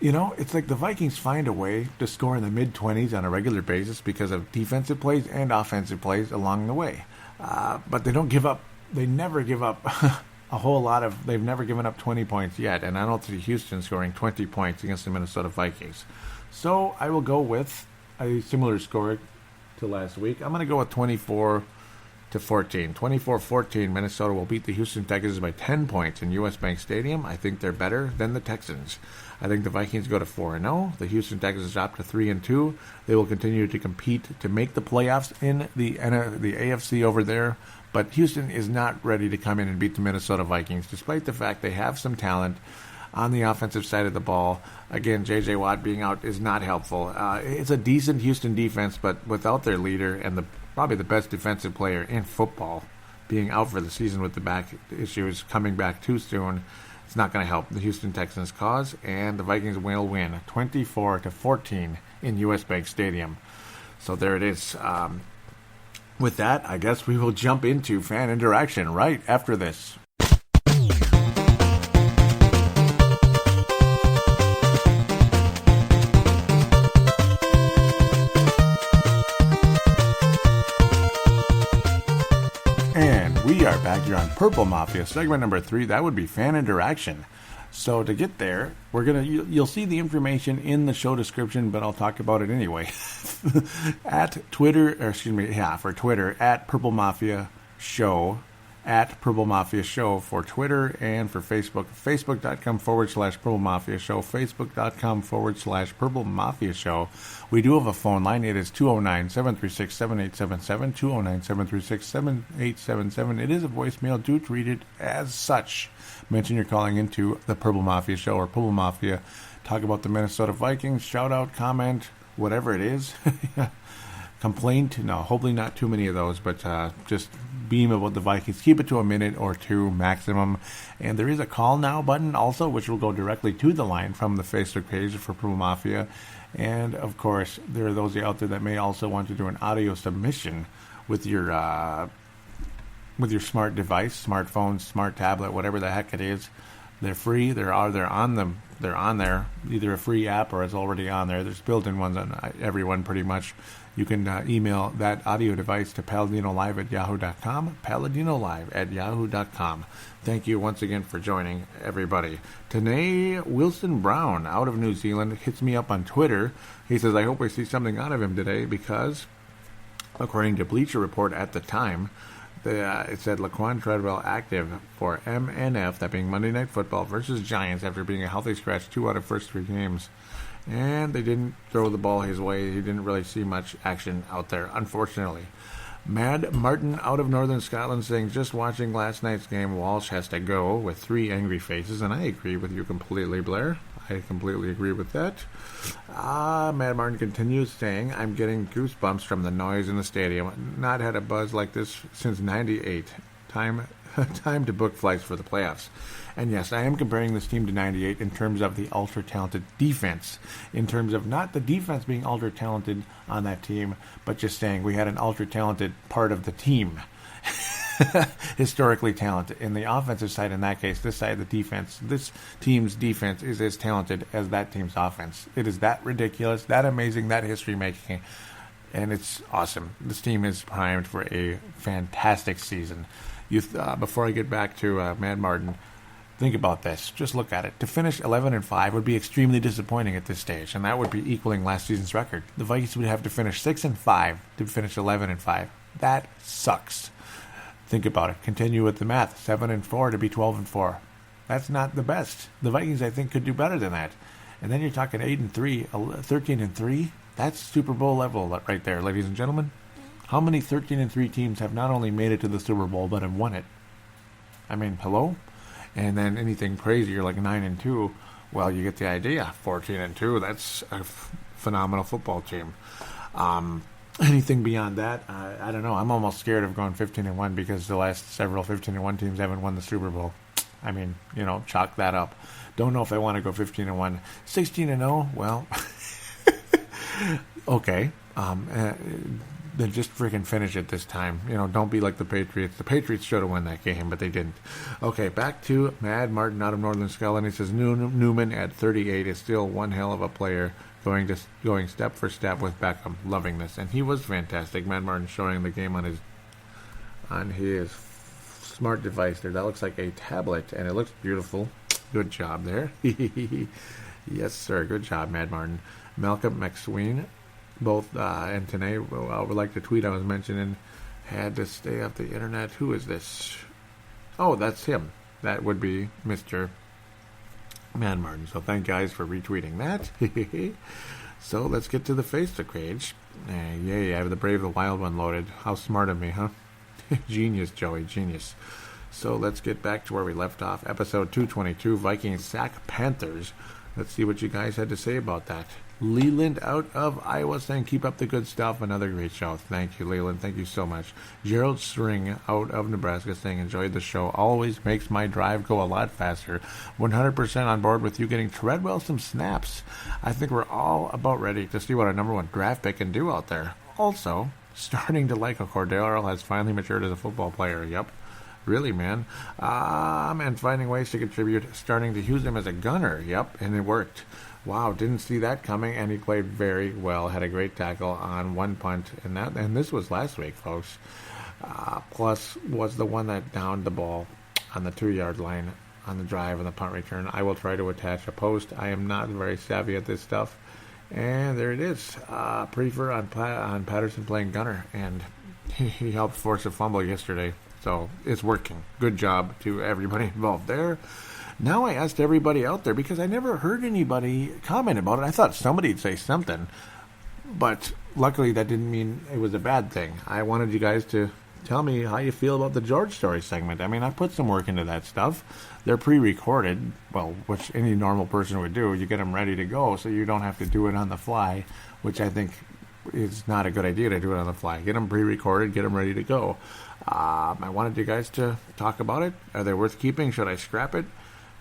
You know, it's like the Vikings find a way to score in the mid-20s on a regular basis because of defensive plays and offensive plays along the way. But they don't give up. They never give up a whole lot of... They've never given up 20 points yet, and I don't see Houston scoring 20 points against the Minnesota Vikings. So I will go with a similar score to last week. I'm going to go with 24-14. 24-14, Minnesota will beat the Houston Texans by 10 points in U.S. Bank Stadium. I think they're better than the Texans. I think the Vikings go to 4-0. The Houston Texans drop to 3-2. They will continue to compete to make the playoffs in the AFC over there. But Houston is not ready to come in and beat the Minnesota Vikings, despite the fact they have some talent on the offensive side of the ball. Again, J.J. Watt being out is not helpful. It's a decent Houston defense, but without their leader and probably the best defensive player in football being out for the season with the back issues, coming back too soon, it's not going to help the Houston Texans' cause, and the Vikings will win 24-14 in U.S. Bank Stadium. So there it is. With that, I guess we will jump into fan interaction right after this. We are back here on Purple Mafia, segment number 3. That would be fan interaction. So to get there, you'll see the information in the show description, but I'll talk about it anyway. For Twitter, at Purple Mafia Show, at Purple Mafia Show for Twitter and for Facebook. Facebook.com/Purple Mafia Show. Facebook.com/Purple Mafia Show. We do have a phone line. It is 209-736-7877. 209-736-7877. It is a voicemail. Do treat it as such. Mention you're calling into the Purple Mafia Show or Purple Mafia. Talk about the Minnesota Vikings. Shout out, comment, whatever it is. Complaint? No, hopefully not too many of those, but just beam about the Vikings. Keep it to a minute or two maximum. And there is a call now button also, which will go directly to the line from the Facebook page for Purple Mafia. And, of course, there are those out there that may also want to do an audio submission with your smart device, smartphone, smart tablet, whatever the heck it is. They're free. They're on there. Either a free app or it's already on there. There's built-in ones on everyone pretty much. You can email that audio device to paladinolive@yahoo.com. paladinolive@yahoo.com. Thank you once again for joining, everybody. Tanae Wilson Brown out of New Zealand hits me up on Twitter. He says, I hope we see something out of him today because, according to Bleacher Report at the time, it said Laquan Treadwell active for MNF, that being Monday Night Football versus Giants after being a healthy scratch 2 out of first 3 games. And they didn't throw the ball his way. He didn't really see much action out there, unfortunately. Mad Martin out of Northern Scotland saying, just watching last night's game, Walsh has to go, with 3 angry faces. And I agree with you completely, Blair. I completely agree with that. Mad Martin continues saying, I'm getting goosebumps from the noise in the stadium. Not had a buzz like this since 98. Time to book flights for the playoffs. And yes, I am comparing this team to 98 in terms of the ultra-talented defense. In terms of not the defense being ultra-talented on that team, but just saying we had an ultra-talented part of the team. Historically talented. In the offensive side, in that case, this side of the defense, this team's defense is as talented as that team's offense. It is that ridiculous, that amazing, that history-making, and it's awesome. This team is primed for a fantastic season. Before I get back to Mad Martin, think about this. Just look at it. To finish 11-5 would be extremely disappointing at this stage, and that would be equaling last season's record. The Vikings would have to finish 6-5 to finish 11-5. That sucks. Think about it. Continue with the math. 7-4 to be 12-4. That's not the best. The Vikings, I think, could do better than that. And then you're talking 8-3, 13-3. That's Super Bowl level right there, ladies and gentlemen. How many 13-3 teams have not only made it to the Super Bowl, but have won it? I mean, hello? And then anything crazier like 9-2 well, you get the idea. 14-2. That's a phenomenal football team. Anything beyond that, I don't know. I'm almost scared of going 15-1 because the last several 15-1 teams haven't won the Super Bowl. I mean, chalk that up. Don't know if I want to go 15-1. 16-0, well, okay. Then just freaking finish it this time. Don't be like the Patriots. The Patriots should have won that game, but they didn't. Okay, back to Mad Martin out of Northern Skull, and he says Newman at 38 is still one hell of a player, going step for step with Beckham. Loving this, and he was fantastic. Mad Martin showing the game on his smart device there. That looks like a tablet, and it looks beautiful. Good job there. Yes, sir. Good job, Mad Martin. Malcolm McSween. Both and today, I would like the tweet I was mentioning, had to stay off the internet. Who is this? Oh, that's him. That would be Mr. Man Martin. So thank guys for retweeting that. So let's get to the Facebook page. Yay, I have the Brave the Wild one loaded. How smart of me, huh? Genius, Joey, genius. So let's get back to where we left off. Episode 222, Vikings sack Panthers. Let's see what you guys had to say about that. Leland out of Iowa saying, keep up the good stuff. Another great show. Thank you, Leland. Thank you so much. Gerald String out of Nebraska saying, enjoyed the show. Always makes my drive go a lot faster. 100% on board with you getting Treadwell some snaps. I think we're all about ready to see what our number one draft pick can do out there. Also, starting to like a Cordero has finally matured as a football player. Yep. Really, man. And finding ways to contribute, starting to use him as a gunner. Yep, and it worked. Wow, didn't see that coming, and he played very well. Had a great tackle on one punt, and this was last week, folks. Plus was the one that downed the ball on the 2-yard line on the drive and the punt return. I will try to attach a post. I am not very savvy at this stuff. And there it is. Prefer on Patterson playing gunner, and he helped force a fumble yesterday. So it's working. Good job to everybody involved there. Now I asked everybody out there because I never heard anybody comment about it. I thought somebody'd say something, but luckily that didn't mean it was a bad thing. I wanted you guys to tell me how you feel about the George story segment. I mean, I put some work into that stuff. They're pre-recorded, well, which any normal person would do. You get them ready to go so you don't have to do it on the fly, which I think is not a good idea to do it on the fly. Get them pre-recorded, get them ready to go. I wanted you guys to talk about it. Are they worth keeping? Should I scrap it?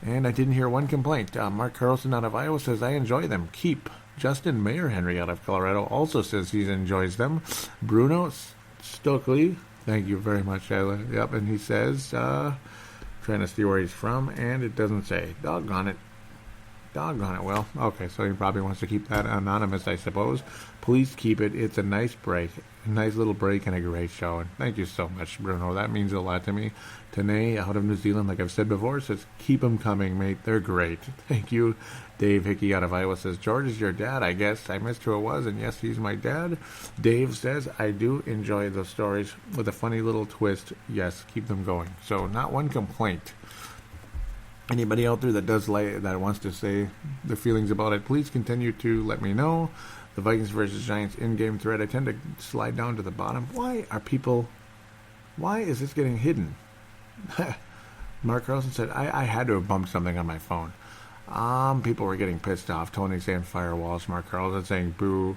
And I didn't hear one complaint. Mark Carlson out of Iowa says, I enjoy them. Keep. Justin Mayer Henry out of Colorado also says he enjoys them. Bruno Stokely, thank you very much, Shayla. Yep, and he says, trying to see where he's from, and it doesn't say. Doggone it. Well, okay, so he probably wants to keep that anonymous, I suppose. Please keep it. It's a nice break. A nice little break and a great show. And thank you so much, Bruno. That means a lot to me. Tanae out of New Zealand, like I've said before, says, keep them coming, mate. They're great. Thank you. Dave Hickey out of Iowa says, George is your dad, I guess. I missed who it was, and yes, he's my dad. Dave says, I do enjoy those stories with a funny little twist. Yes, keep them going. So not one complaint. Anybody out there that wants to say their feelings about it, please continue to let me know. The Vikings versus Giants in-game thread, I tend to slide down to the bottom. Why is this getting hidden? Mark Carlson said, I had to have bumped something on my phone. People were getting pissed off. Tony saying fire Walsh. Mark Carlson saying boo.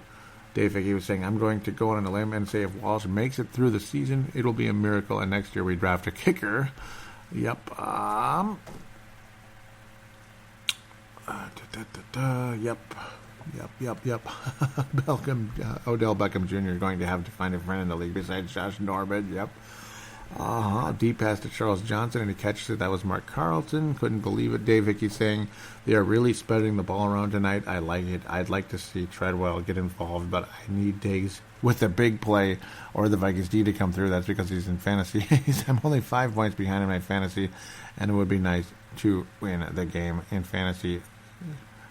Dave Hickey was saying, I'm going to go on a limb and say if Walsh makes it through the season, it'll be a miracle, and next year we draft a kicker. Yep. Yep. Odell Beckham Jr. going to have to find a friend in the league besides Josh Norbert. Yep. Deep pass to Charles Johnson, and he catches it. That was Mark Carlson. Couldn't believe it. Dave Hickey saying, they are really spreading the ball around tonight. I like it. I'd like to see Treadwell get involved, but I need Diggs with a big play, or the Vikings need to come through. That's because he's in fantasy. I'm only 5 points behind in my fantasy, and it would be nice to win the game in fantasy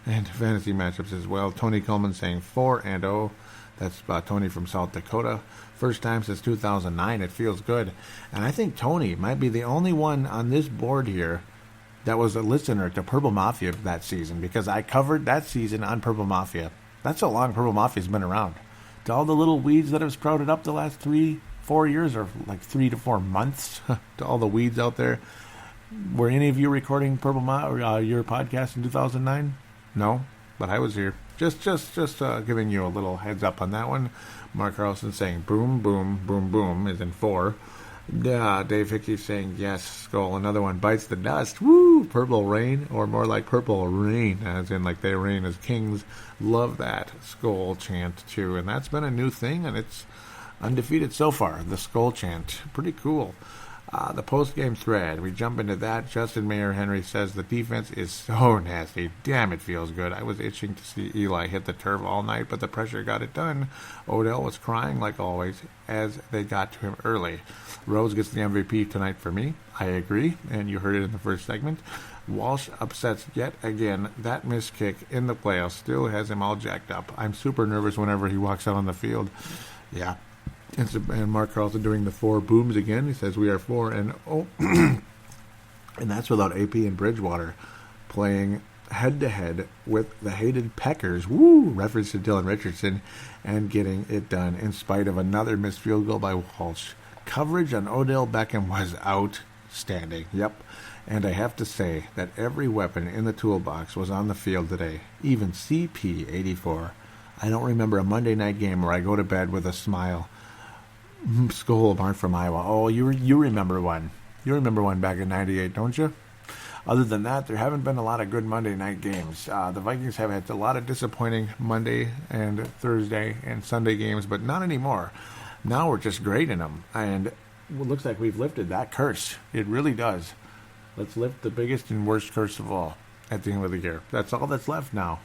and fantasy matchups as well. Tony Coleman saying 4-0. That's Tony from South Dakota. First time since 2009. It feels good. And I think Tony might be the only one on this board here that was a listener to Purple Mafia that season, because I covered that season on Purple Mafia. That's how long Purple Mafia's been around. To all the little weeds that have sprouted up the last 3-4 years, or like 3 to 4 months, to all the weeds out there, Were any of you recording your podcast in 2009? No, but I was here. Just giving you a little heads up on that one. Mark Carlson saying boom, boom, boom, boom is in 4. Dave Hickey saying yes, Skull. Another one, bites the dust. Woo! Purple rain, or more like purple rain, as in like they reign as kings. Love that Skull chant too, and that's been a new thing, and it's undefeated so far. The Skull chant, pretty cool. The post-game thread, we jump into that. Justin Mayer Henry says the defense is so nasty. Damn, it feels good. I was itching to see Eli hit the turf all night, but the pressure got it done. Odell was crying like always as they got to him early. Rhodes gets the MVP tonight for me. I agree, and you heard it in the first segment. Walsh upsets yet again. That missed kick in the playoffs still has him all jacked up. I'm super nervous whenever he walks out on the field. Yeah. And Mark Carlson doing the 4 booms again. He says we are 4-0. And that's without AP and Bridgewater playing head-to-head with the hated Packers. Woo! Reference to Dylan Richardson, and getting it done in spite of another missed field goal by Walsh. Coverage on Odell Beckham was outstanding. Yep. And I have to say that every weapon in the toolbox was on the field today. Even CP84. I don't remember a Monday night game where I go to bed with a smile. Skull aren't from Iowa. Oh, you remember one. You remember one back in 98, don't you? Other than that, there haven't been a lot of good Monday night games. The Vikings have had a lot of disappointing Monday and Thursday and Sunday games, but not anymore. Now we're just grading them, and it looks like we've lifted that curse. It really does. Let's lift the biggest and worst curse of all at the end of the year. That's all that's left now.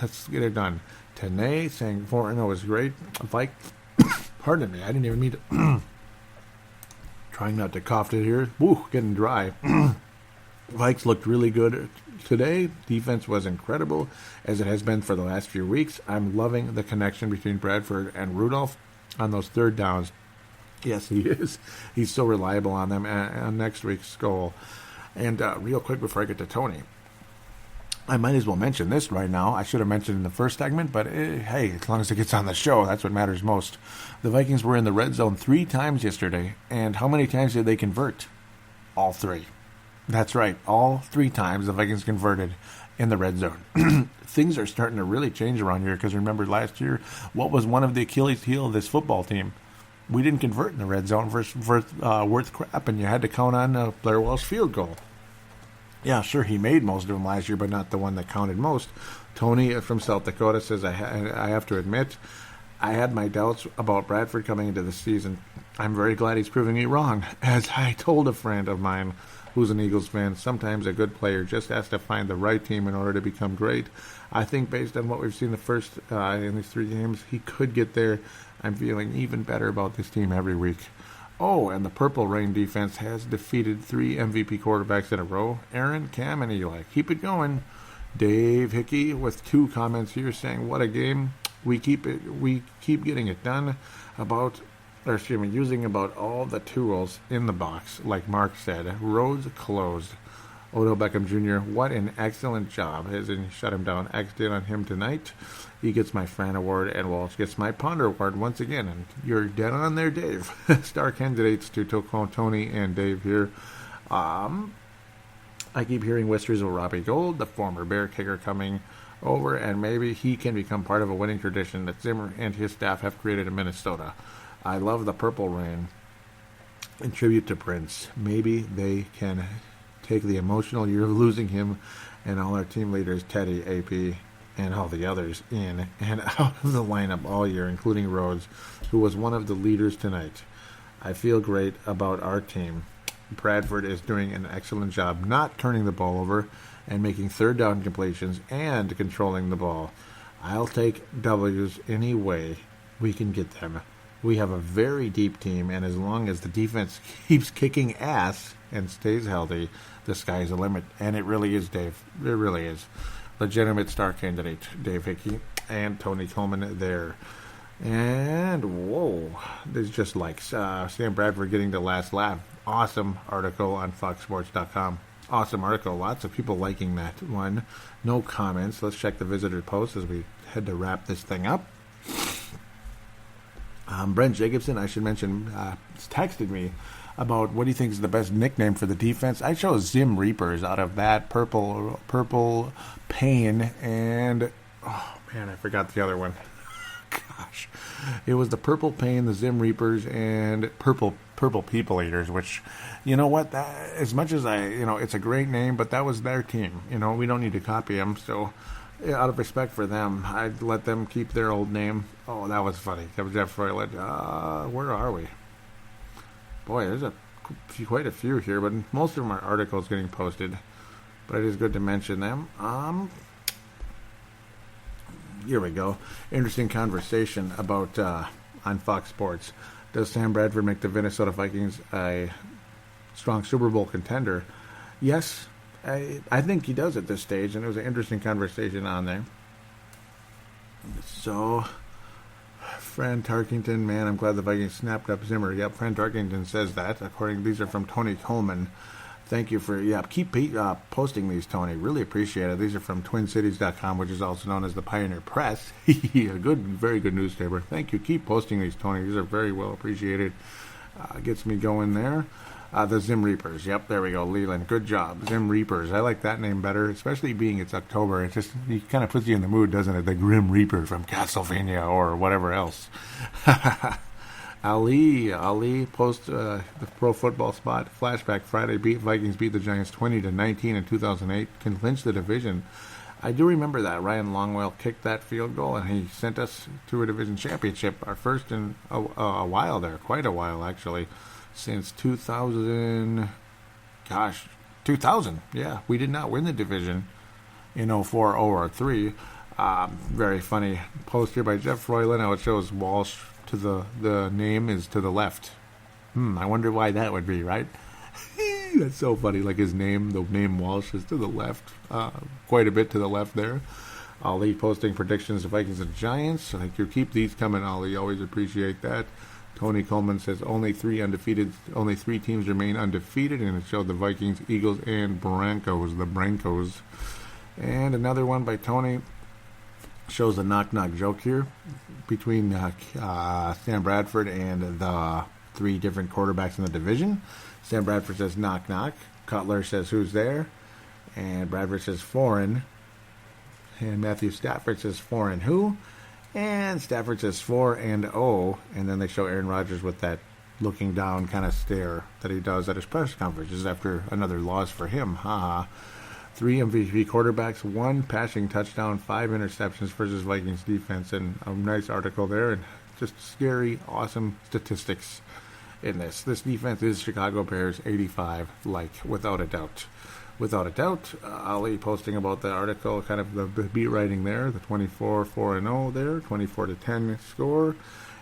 Let's get it done. Tanae saying 4-0 is great. Pardon me, I didn't even mean to. Trying not to cough it here. Woo, getting dry. Vikes looked really good today. Defense was incredible, as it has been for the last few weeks. I'm loving the connection between Bradford and Rudolph on those third downs. Yes, he is. He's so reliable on them on next week's goal. And real quick before I get to Tony, I might as well mention this right now. I should have mentioned in the first segment, but hey, as long as it gets on the show, that's what matters most. The Vikings were in the red zone 3 times yesterday, and how many times did they convert? All 3. That's right, all 3 times the Vikings converted in the red zone. Things are starting to really change around here, because remember last year, what was one of the Achilles heel of this football team? We didn't convert in the red zone worth crap, and you had to count on Blair Welsh field goal. Yeah, sure, he made most of them last year, but not the one that counted most. Tony from South Dakota says, I have to admit, I had my doubts about Bradford coming into the season. I'm very glad he's proving me wrong. As I told a friend of mine who's an Eagles fan, sometimes a good player just has to find the right team in order to become great. I think based on what we've seen the first in these 3 games, he could get there. I'm feeling even better about this team every week. Oh, and the Purple Rain defense has defeated 3 MVP quarterbacks in a row. Aaron, Cam, and Eli. Keep it going. Dave Hickey with 2 comments here saying, what a game. We keep getting it done using about all the tools in the box, like Mark said. Roads closed. Odell Beckham Jr., what an excellent job. Hasn't shut him down. X did on him tonight. He gets my fan award, and Walsh gets my ponder award once again. And you're dead on there, Dave. Star candidates to Tony and Dave here. I keep hearing whispers of Robbie Gould, the former Bear kicker, coming over, and maybe he can become part of a winning tradition that Zimmer and his staff have created in Minnesota. I love the Purple Rain. In tribute to Prince, maybe they can take the emotional year of losing him and all our team leaders, Teddy, AP, and all the others, in and out of the lineup all year, including Rhodes, who was one of the leaders tonight. I feel great about our team. Bradford is doing an excellent job not turning the ball over and making third down completions and controlling the ball. I'll take W's any way we can get them. We have a very deep team, and as long as the defense keeps kicking ass and stays healthy, the sky's the limit. And it really is, Dave. It really is. Legitimate star candidate, Dave Hickey and Tony Coleman there. And, whoa, there's just like Sam Bradford getting the last laugh. Awesome article on FoxSports.com. Awesome article. Lots of people liking that one. No comments. Let's check the visitor post as we head to wrap this thing up. Brent Jacobson, I should mention, texted me about what he thinks is the best nickname for the defense. I chose Zim Reapers out of that purple pain, and oh man, I forgot the other one. Gosh, it was the purple pain, the Zim Reapers, and purple people eaters. Which, you know what? That, as much as it's a great name, but that was their team. We don't need to copy them. So, out of respect for them, I'd let them keep their old name. Oh, that was funny. That was Jeff Froyland. Where are we? Boy, there's quite a few here, but most of them are articles getting posted. But it is good to mention them. Here we go. Interesting conversation about on Fox Sports. Does Sam Bradford make the Minnesota Vikings a strong Super Bowl contender? Yes, I think he does at this stage, and it was an interesting conversation on there. So, Fran Tarkington, man, I'm glad the Vikings snapped up Zimmer. Yep, Fran Tarkington says that. These are from Tony Coleman. Thank you for, keep posting these, Tony. Really appreciate it. These are from TwinCities.com, which is also known as the Pioneer Press. A very good newspaper. Thank you. Keep posting these, Tony. These are very well appreciated. Gets me going there. The Zim Reapers. Yep, there we go. Leland, good job. Zim Reapers. I like that name better, especially being it's October. It kind of puts you in the mood, doesn't it? The Grim Reaper from Castlevania or whatever else. Ali post the Pro Football Spot flashback Friday. Vikings beat the Giants 20-19 in 2008. Can clinch the division. I do remember that Ryan Longwell kicked that field goal, and he sent us to a division championship, our first in a while there, quite a while actually, since 2000. Gosh, 2000. Yeah, we did not win the division in 04, 0, or 3. Very funny post here by Jeff Froyland. How it shows Walsh to the name is to the left. I wonder why that would be, right? That's so funny. Like his name, the name Walsh is to the left, quite a bit to the left there. Ali posting predictions of Vikings and Giants. I think you keep these coming, Ali. Always appreciate that. Tony Coleman says only three teams remain undefeated, and it showed the Vikings, Eagles, and the Broncos. And another one by Tony shows a knock-knock joke here between Sam Bradford and the three different quarterbacks in the division. Sam Bradford says knock knock. Cutler says who's there, and Bradford says foreign, and Matthew Stafford says foreign who, and Stafford says 4-0, and then they show Aaron Rodgers with that looking down kind of stare that he does at his press conferences after another loss for him. Haha. 3 MVP quarterbacks, 1 passing touchdown, 5 interceptions versus Vikings defense, and a nice article there, and just scary, awesome statistics in this. This defense is Chicago Bears 85, without a doubt. Without a doubt, Ali posting about the article, kind of the beat writing there, the 24-4-0 there, 24-10 score.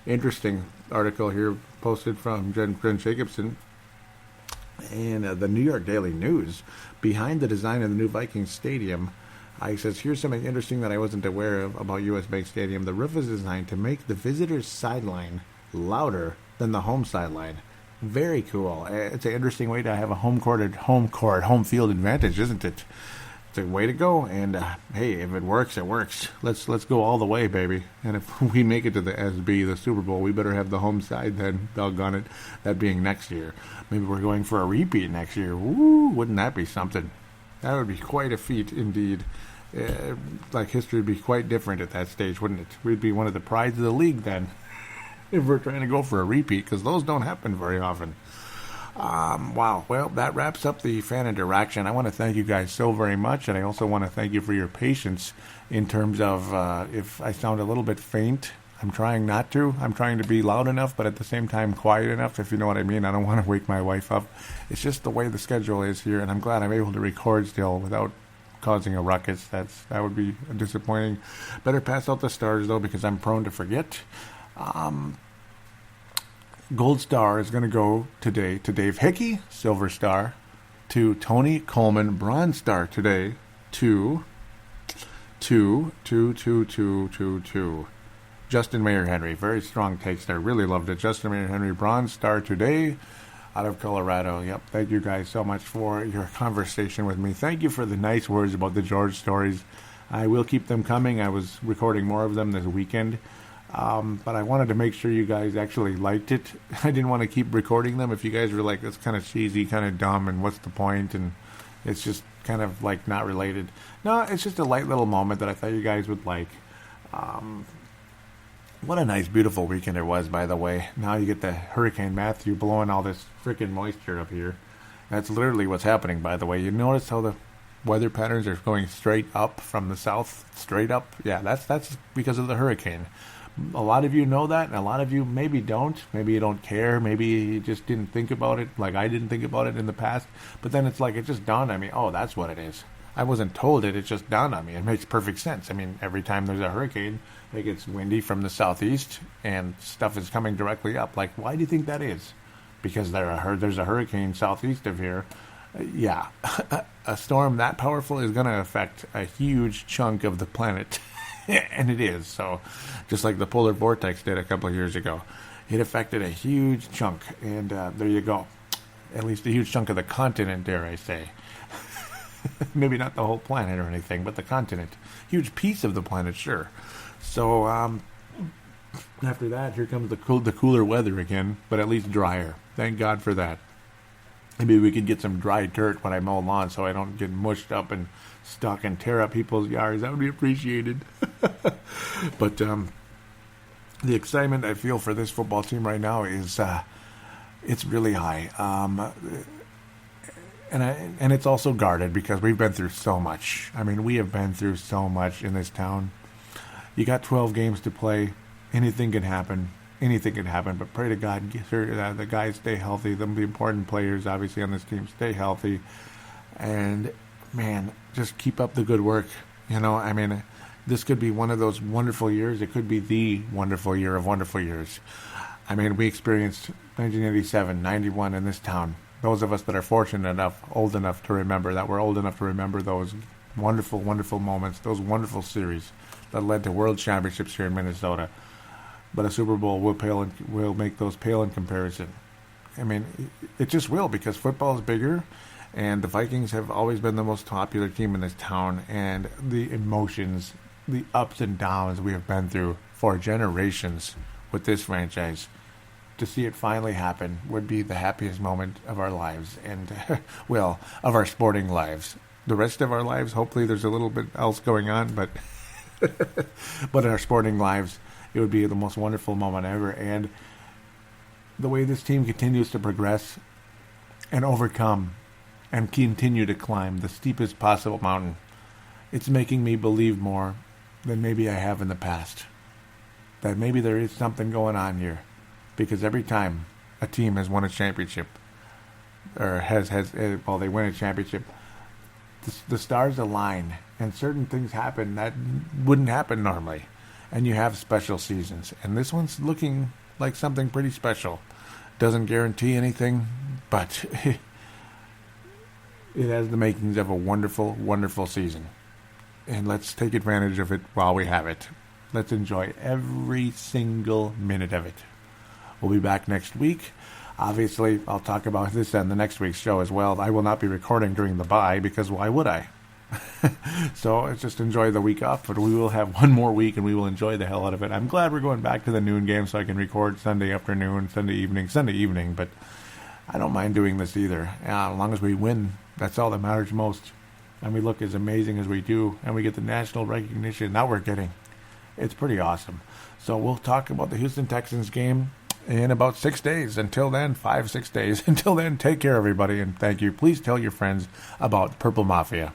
Interesting article here posted from Brent Jacobson. And the New York Daily News, behind the design of the new Vikings Stadium, he says, here's something interesting that I wasn't aware of about U.S. Bank Stadium. The roof is designed to make the visitor's sideline louder than the home sideline. Very cool. It's an interesting way to have a home field advantage, isn't it? It's a way to go, and hey, if it works, it works. Let's go all the way, baby. And if we make it to the SB, the Super Bowl, we better have the home side then, doggone it, that being next year. Maybe we're going for a repeat next year. Woo, wouldn't that be something? That would be quite a feat indeed. History would be quite different at that stage, wouldn't it? We'd be one of the prides of the league then, if we're trying to go for a repeat, because those don't happen very often. Wow. Well, that wraps up the fan interaction. I want to thank you guys so very much, and I also want to thank you for your patience in terms of if I sound a little bit faint. I'm trying not to. I'm trying to be loud enough, but at the same time quiet enough, if you know what I mean. I don't want to wake my wife up. It's just the way the schedule is here, and I'm glad I'm able to record still without causing a ruckus. That would be disappointing. Better pass out the stars, though, because I'm prone to forget. Gold star is going to go today to Dave Hickey. Silver star to Tony Coleman. Bronze star today to Justin Mayer Henry. Very strong takes there. Really loved it. Justin Mayer Henry. Bronze star today out of Colorado. Yep. Thank you guys so much for your conversation with me. Thank you for the nice words about the George stories. I will keep them coming. I was recording more of them this weekend. But I wanted to make sure you guys actually liked it. I didn't want to keep recording them if you guys were like, that's kind of cheesy, kind of dumb, and what's the point? And it's just kind of like not related. No, it's just a light little moment that I thought you guys would like. What a nice, beautiful weekend it was, by the way. Now you get the Hurricane Matthew blowing all this freaking moisture up here. That's literally what's happening, by the way. You notice how the weather patterns are going straight up from the south, straight up? Yeah, that's because of the hurricane. A lot of you know that, and a lot of you maybe don't. Maybe you don't care. Maybe you just didn't think about it like I didn't think about it in the past. But then it's like it just dawned on me, oh, that's what it is. I wasn't told it, it just dawned on me. It makes perfect sense. I mean, every time there's a hurricane, it gets windy from the southeast, and stuff is coming directly up. Like, why do you think that is? Because there's a hurricane southeast of here. Yeah, a storm that powerful is going to affect a huge chunk of the planet. And it is. So, just like the polar vortex did a couple of years ago, it affected a huge chunk. And there you go. At least a huge chunk of the continent, dare I say. Maybe not the whole planet or anything, but the continent. Huge piece of the planet, sure. So, after that, here comes the cooler weather again, but at least drier. Thank God for that. Maybe we could get some dry dirt when I mow lawn so I don't get mushed up and stuck and tear up people's yards. That would be appreciated. But the excitement I feel for this football team right now is it's really high. And it's also guarded because we've been through so much. I mean, we have been through so much in this town. You got 12 games to play. Anything can happen. Anything can happen. But pray to God, the guys stay healthy. The important players, obviously, on this team stay healthy. And, man, just keep up the good work. You know, I mean, this could be one of those wonderful years. It could be the wonderful year of wonderful years. I mean, we experienced 1987, 91 in this town. Those of us that are fortunate enough, old enough to remember, that we're old enough to remember those wonderful, wonderful moments, those wonderful series that led to world championships here in Minnesota. But a Super Bowl will make those pale in comparison. I mean, it just will, because football is bigger, and the Vikings have always been the most popular team in this town, and the emotions, the ups and downs we have been through for generations with this franchise, to see it finally happen would be the happiest moment of our lives, and, well, of our sporting lives. The rest of our lives, hopefully there's a little bit else going on, but but in our sporting lives, it would be the most wonderful moment ever. And the way this team continues to progress and overcome and continue to climb the steepest possible mountain, it's making me believe more than maybe I have in the past. That maybe there is something going on here. Because every time a team has won a championship, or they win a championship, the stars align, and certain things happen that wouldn't happen normally. And you have special seasons. And this one's looking like something pretty special. Doesn't guarantee anything, but it has the makings of a wonderful, wonderful season. And let's take advantage of it while we have it. Let's enjoy every single minute of it. We'll be back next week. Obviously, I'll talk about this on the next week's show as well. I will not be recording during the bye, because why would I? So just enjoy the week off, but we will have one more week, and we will enjoy the hell out of it. I'm glad we're going back to the noon game so I can record Sunday afternoon, Sunday evening, but I don't mind doing this either. As long as we win, that's all that matters most. And we look as amazing as we do, and we get the national recognition that we're getting. It's pretty awesome. So we'll talk about the Houston Texans game in about 6 days. Until then, 5-6 days. Until then, take care, everybody, and thank you. Please tell your friends about Purple Mafia.